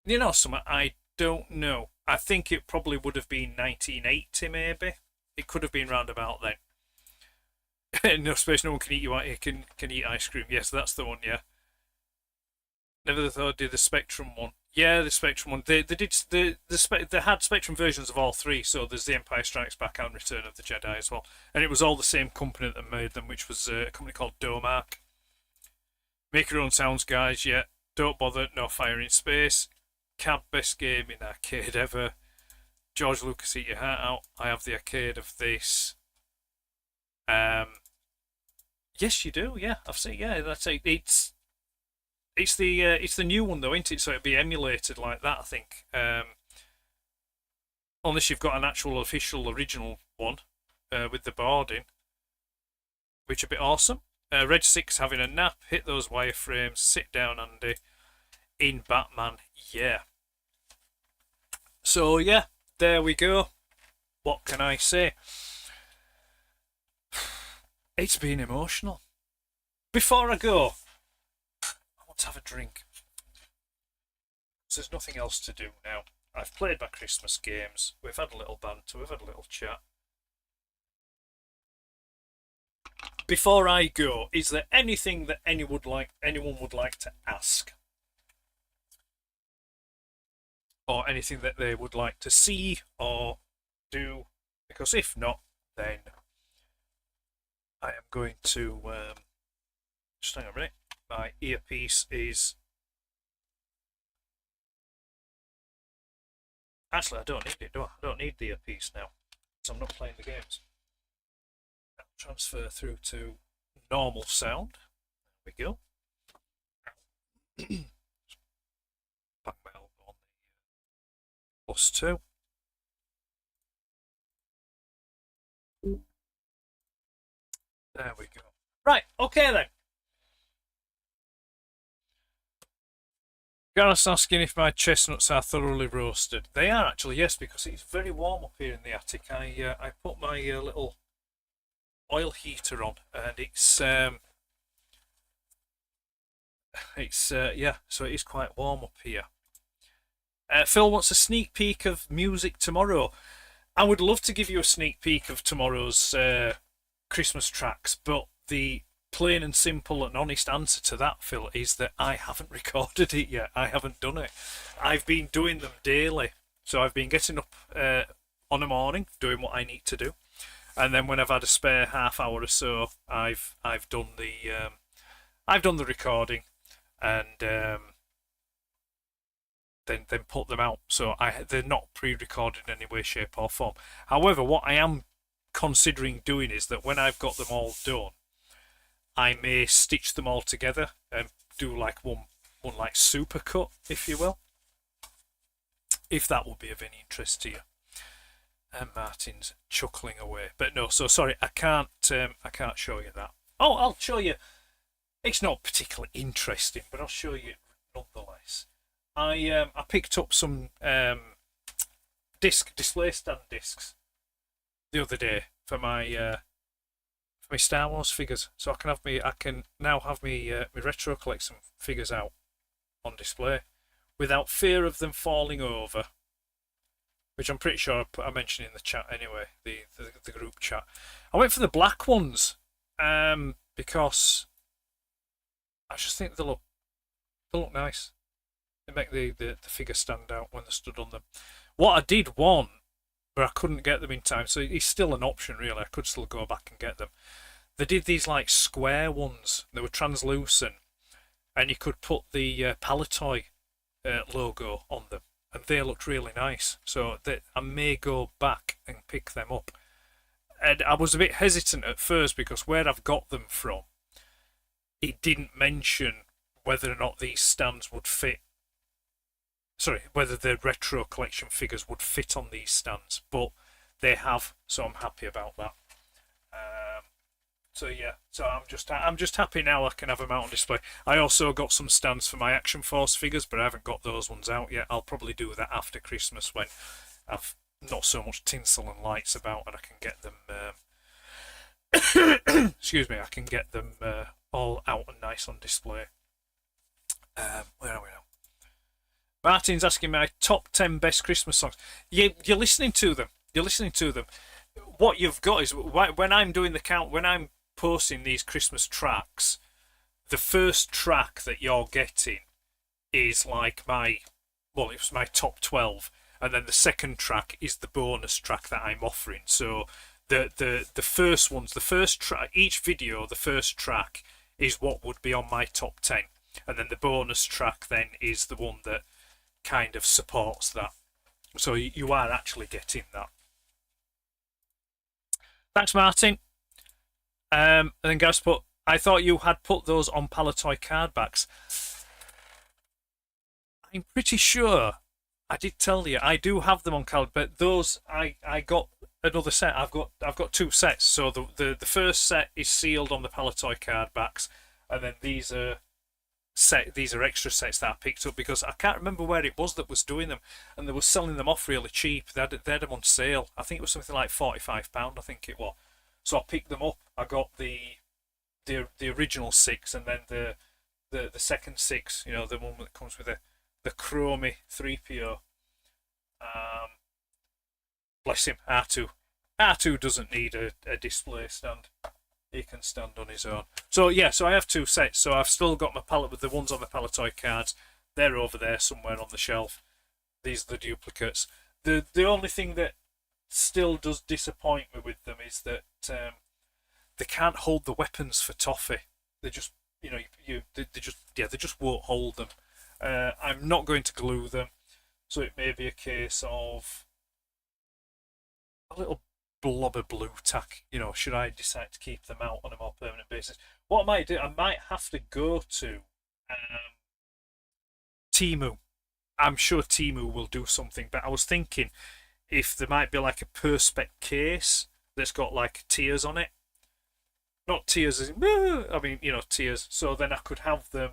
You know something? I don't know. I think it probably would have been 1980, maybe. It could have been round about then. No space, no one can eat can eat ice cream. Yes, that's the one. Yeah. Never thought I'd do the Spectrum one. Yeah, the Spectrum one. They had Spectrum versions of all three. So there's the Empire Strikes Back and Return of the Jedi as well, and it was all the same company that made them, which was a company called Domark. Make your own sounds, guys. Yeah. Don't bother. No fire in space. Cab, best game in arcade ever. George Lucas, eat your heart out. I have the arcade of this. Yes, you do. Yeah, I've seen. Yeah, that's it. It's the new one though, isn't it? So it'd be emulated like that, I think. Unless you've got an actual official original one with the board in, which would be awesome. Reg 6 having a nap. Hit those wireframes. Sit down, Andy. In Batman, yeah. So yeah, there we go. what can I say? It's been emotional. Before I go, I want to have a drink. There's nothing else to do now. I've played my Christmas games. We've had a little banter. We've had a little chat. Before I go, is there anything that anyone would like to ask? Or anything that they would like to see or do? Because if not, then I am going to just hang on a minute. My earpiece is actually I don't need it, do I? I don't need the earpiece now, so I'm not playing the games. I'll transfer through to normal sound. There we go. Back my elbow on the +2. There we go. Right, okay then. Gareth's asking if my chestnuts are thoroughly roasted. They are actually, yes, because it's very warm up here in the attic. I put my little oil heater on, and it's yeah, so it is quite warm up here. Phil wants a sneak peek of music tomorrow. I would love to give you a sneak peek of tomorrow's Christmas tracks, but the plain and simple and honest answer to that, Phil, is that I haven't recorded it yet. I haven't done it. I've been doing them daily, so I've been getting up on a morning, doing what I need to do, and then when I've had a spare half hour or so, I've done the recording, and then put them out. So they're not pre-recorded in any way, shape or form. However, what I am considering doing is that when I've got them all done, I may stitch them all together and do like one like super cut, if you will, if that would be of any interest to you. And Martin's chuckling away, but no. So sorry, I can't show you that. Oh, I'll show you. It's not particularly interesting, but I'll show you nonetheless. I picked up some display stand discs the other day for my Star Wars figures, so I can now have my retro collection figures out on display without fear of them falling over, which I'm pretty sure I mentioned in the chat anyway, the group chat. I went for the black ones because I just think they look nice. They make the figure stand out when they're stood on them. What I did want, but I couldn't get them in time, so it's still an option really. I could still go back and get them. They did these like square ones. They were translucent, and you could put the Palitoy logo on them, and they looked really nice. So I may go back and pick them up. And I was a bit hesitant at first because where I've got them from, it didn't mention whether or not these stands would fit. Sorry, whether the retro collection figures would fit on these stands, but they have, so I'm happy about that. So yeah, so I'm just happy now I can have them out on display. I also got some stands for my Action Force figures, but I haven't got those ones out yet. I'll probably do that after Christmas when I've not so much tinsel and lights about, and I can get them. Excuse me, I can get them all out and nice on display. Where are we now? Martin's asking my top 10 best Christmas songs. You're listening to them. You're listening to them. What you've got is when I'm doing the count, when I'm posting these Christmas tracks, the first track that you're getting is like it was my top 12, and then the second track is the bonus track that I'm offering. So the first ones, the first track, each video, the first track is what would be on my top 10, and then the bonus track then is the one that kind of supports that. So you are actually getting that. Thanks, Martin. And then Gaz put, I thought you had put those on Palitoy card backs. I'm pretty sure I did tell you I do have them on card, but those I got another set. I've got two sets. So the first set is sealed on the Palitoy card backs, and then these are set. These are extra sets that I picked up because I can't remember where it was that was doing them, and they were selling them off really cheap. They had them on sale. I think it was something like £45. I think it was. So I picked them up. I got the original 6, and then the second 6. You know, the one that comes with the chromey 3PO. Bless him, R2. R2 doesn't need a display stand. He can stand on his own. So yeah, so I have 2 sets. So I've still got my palette with the ones on the Palatoy cards. They're over there somewhere on the shelf. These are the duplicates. The only thing that still does disappoint me with them is that they can't hold the weapons for toffee. They just, you know, they just won't hold them. I'm not going to glue them, so it may be a case of a little blob of blue tack. You know, should I decide to keep them out on a more permanent basis? What I might do, I might have to go to Temu. I'm sure Temu will do something, but I was thinking if there might be like a Perspex case that's got like tears on it. Not tears as in, I mean, you know, tears. So then I could have them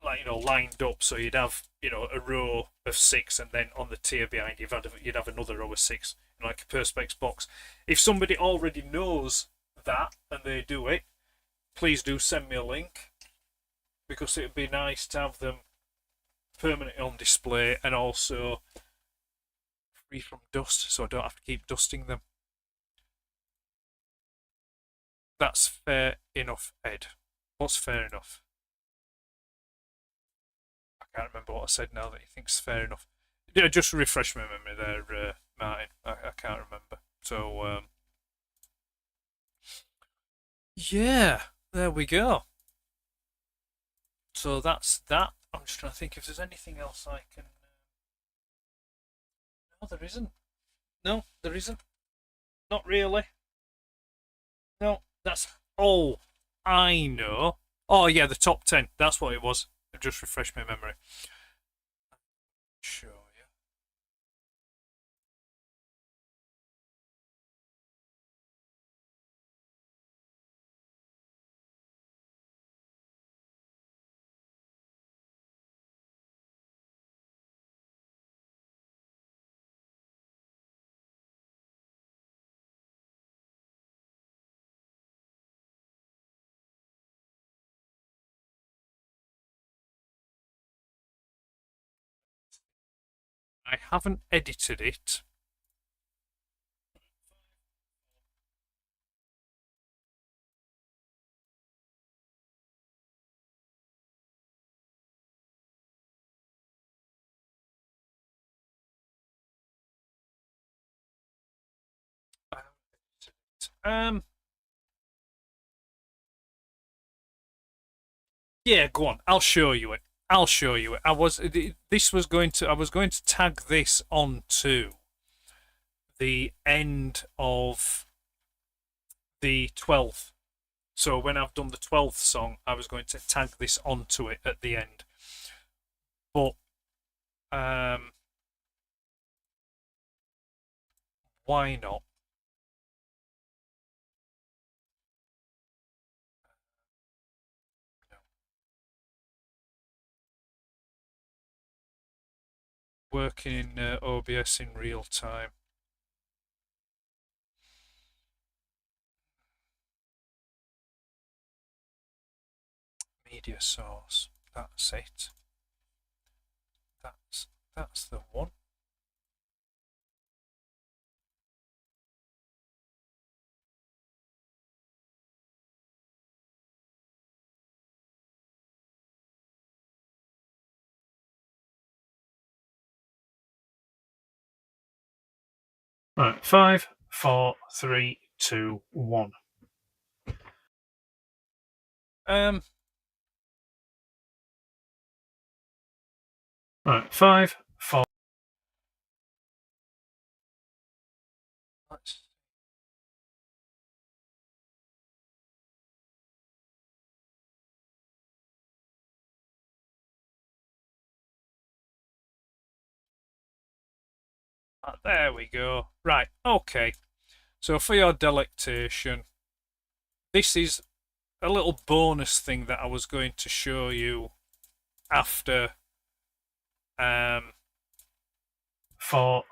like, you know, lined up. So you'd have, you know, a row of 6, and then on the tier behind you'd have another row of 6, you know, like a Perspex box. If somebody already knows that and they do it, please do send me a link, because it would be nice to have them permanently on display and also free from dust, so I don't have to keep dusting them. That's fair enough, Ed. What's fair enough? I can't remember what I said now that he thinks fair enough. Yeah, just refresh my memory there, Martin. I can't remember. So, yeah, there we go. So that's that. I'm just trying to think if there's anything else I can... No, there isn't. No, there isn't. Not really. No, that's all I know. Oh, yeah, the top 10. That's what it was. I've just refreshed my memory. Show you. I haven't edited it. Yeah, go on. I'll show you it. I'll show you it. I was going to tag this onto the end of the 12th. So when I've done the 12th song, I was going to tag this onto it at the end. But why not? Working in OBS in real time. Media source. That's it. That's the one. Right, 5, 4, 3, 2, 1. Right, 5, 4. Let's... there we go. Right, okay. So for your delectation, this is a little bonus thing that I was going to show you after For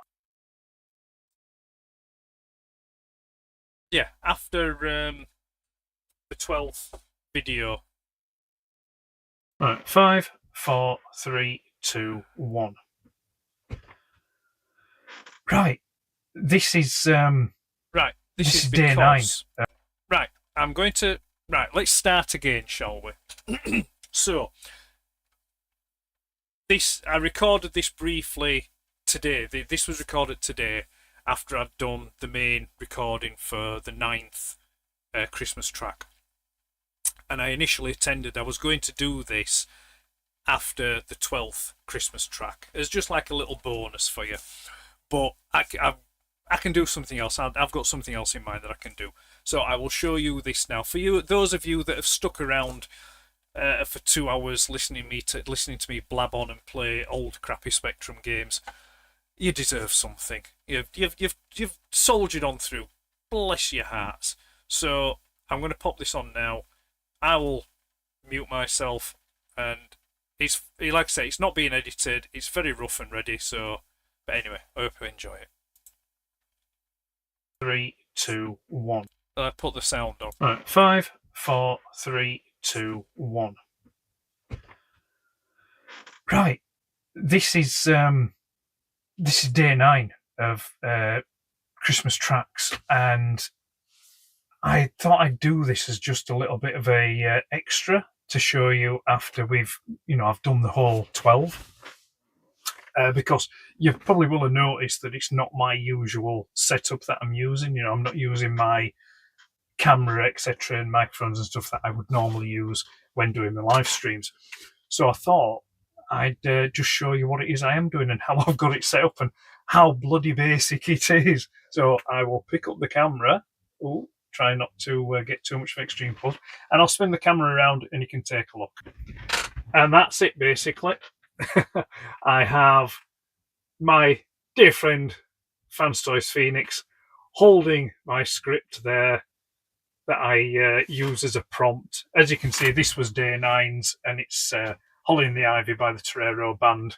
after the 12th video. right, 5, 4, 3, 2, 1. Right, this is Right, this is day 9. because right, I'm going to let's start again, shall we? So I recorded this briefly today. This was recorded today after I'd done the main recording for the 9th Christmas track. And I initially intended I was going to do this after the 12th Christmas track as just like a little bonus for you. But I can do something else. I've got something else in mind that I can do. So I will show you this now. For you, those of you that have stuck around for 2 hours listening to me blab on and play old crappy Spectrum games, you deserve something. You've soldiered on through. Bless your hearts. So I'm going to pop this on now. I will mute myself, and it's like I say, it's not being edited. It's very rough and ready. So, but anyway, I hope you enjoy it. 3, 2, 1. I put the sound on. Right, 5, 4, 3, 2, 1. Right, this is day 9 of Christmas tracks, and I thought I'd do this as just a little bit of a extra to show you after I've done the whole 12. Because you probably will have noticed that it's not my usual setup that I'm using. I'm not using my camera, etc., and microphones and stuff that I would normally use when doing my live streams. So I thought I'd just show you what it is I am doing and how I've got it set up and how bloody basic it is. So I will pick up the camera. Ooh, try not to get too much of extreme pause. And I'll spin the camera around and you can take a look. And that's it, basically. I have my dear friend Fans Toys Phoenix holding my script there that I use as a prompt. As you can see, this was day 9's, and it's Holly and the Ivy by the Torero Band.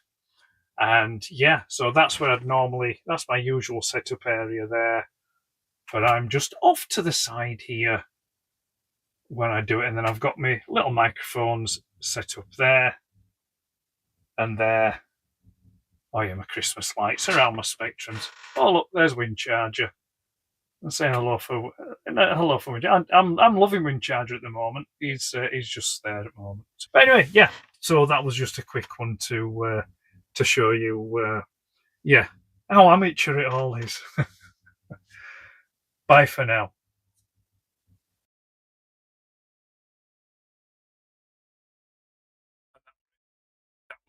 And yeah, so that's where that's my usual setup area there. But I'm just off to the side here when I do it. And then I've got my little microphones set up there and there. Oh yeah, my Christmas lights around my Spectrums. Oh look, there's Windcharger. I'm saying hello for Windcharger. I'm loving Windcharger at the moment. He's just there at the moment. But anyway, yeah. So that was just a quick one to show you, how amateur it all is. Bye for now.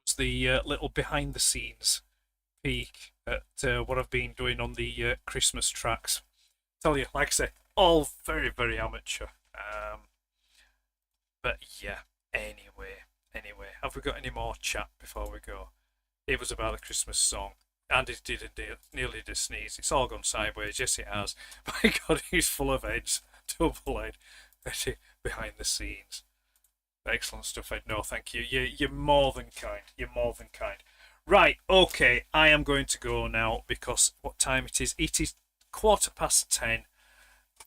It's the little behind the scenes peek at what I've been doing on the Christmas tracks. Tell you, like I say, all very, very amateur. But yeah, anyway, have we got any more chat before we go? It was about the Christmas song, and it did indeed, nearly did sneeze. It's all gone sideways, yes it has. My God, he's full of heads, double-head, behind the scenes. Excellent stuff, Ed. No, thank you. You're more than kind. You're more than kind. Right, okay, I am going to go now because what time it is? It is 10:15.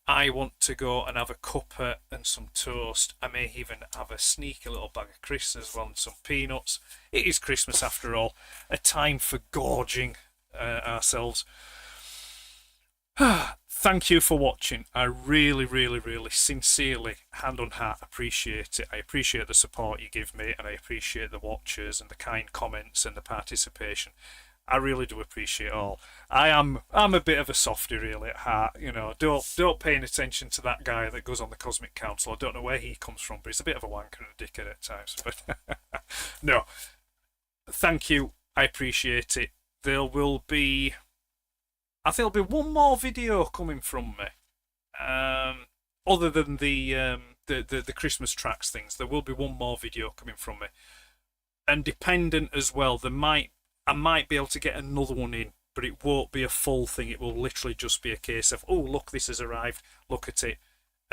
I want to go and have a cuppa and some toast. I may even have a sneaky little bag of crisps as well and some peanuts. It is Christmas after all. A time for gorging ourselves. Thank you for watching. I really, really, really sincerely, hand on heart, appreciate it. I appreciate the support you give me, and I appreciate the watchers and the kind comments and the participation. I really do appreciate it all. I'm a bit of a softie really at heart, Don't pay any attention to that guy that goes on the Cosmic Council. I don't know where he comes from, but he's a bit of a wanker and a dickhead at times. But no, thank you. I appreciate it. There will be, I think there'll be one more video coming from me. Other than the Christmas tracks things, there will be one more video coming from me. And dependent as well, I might be able to get another one in, but it won't be a full thing. It will literally just be a case of, oh, look, this has arrived, look at it,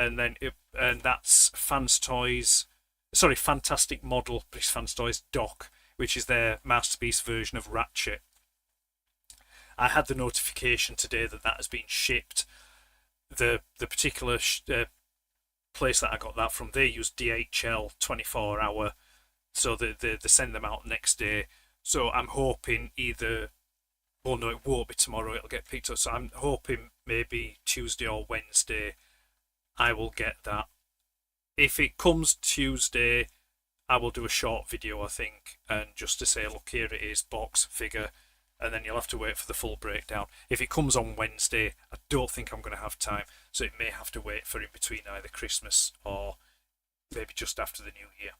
and that's Fantastic Model, but it's Fans Toys Doc, which is their Masterpiece version of Ratchet. I had the notification today that has been shipped. The particular place that I got that from, they use DHL 24-hour, so they send them out next day. So I'm hoping it won't be tomorrow, it'll get picked up. So I'm hoping maybe Tuesday or Wednesday I will get that. If it comes Tuesday, I will do a short video, I think, and just to say, look, here it is, box, figure, and then you'll have to wait for the full breakdown. If it comes on Wednesday, I don't think I'm going to have time, so it may have to wait for in between either Christmas or maybe just after the New Year.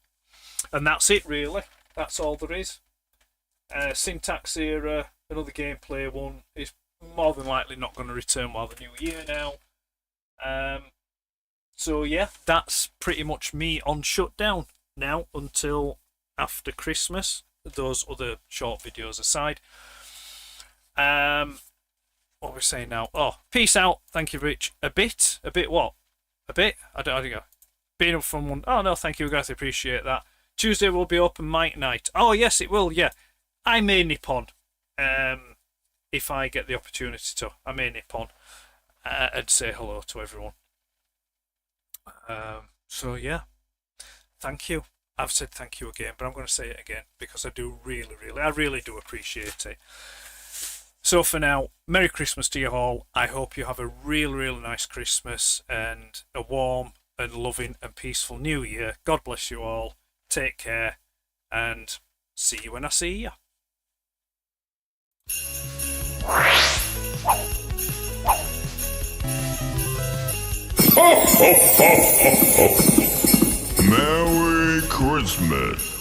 And that's it, really. That's all there is. Syntax Era, another gameplay one, is more than likely not going to return while the New Year now. So yeah, that's pretty much me on shutdown now until after Christmas, those other short videos aside. What are we saying now? Oh, peace out. Thank you, Rich. A bit what? A bit? I don't know. Being up from one. Oh no, thank you guys. I appreciate that. Tuesday will be open mic night. Oh yes, it will. Yeah, I may nip on. If I get the opportunity to, I may nip on and say hello to everyone. So yeah, thank you. I've said thank you again, but I'm going to say it again because I do really do appreciate it. So for now, Merry Christmas to you all. I hope you have a really nice Christmas and a warm and loving and peaceful New Year. God bless you all. Take care and see you when I see you. Merry Christmas.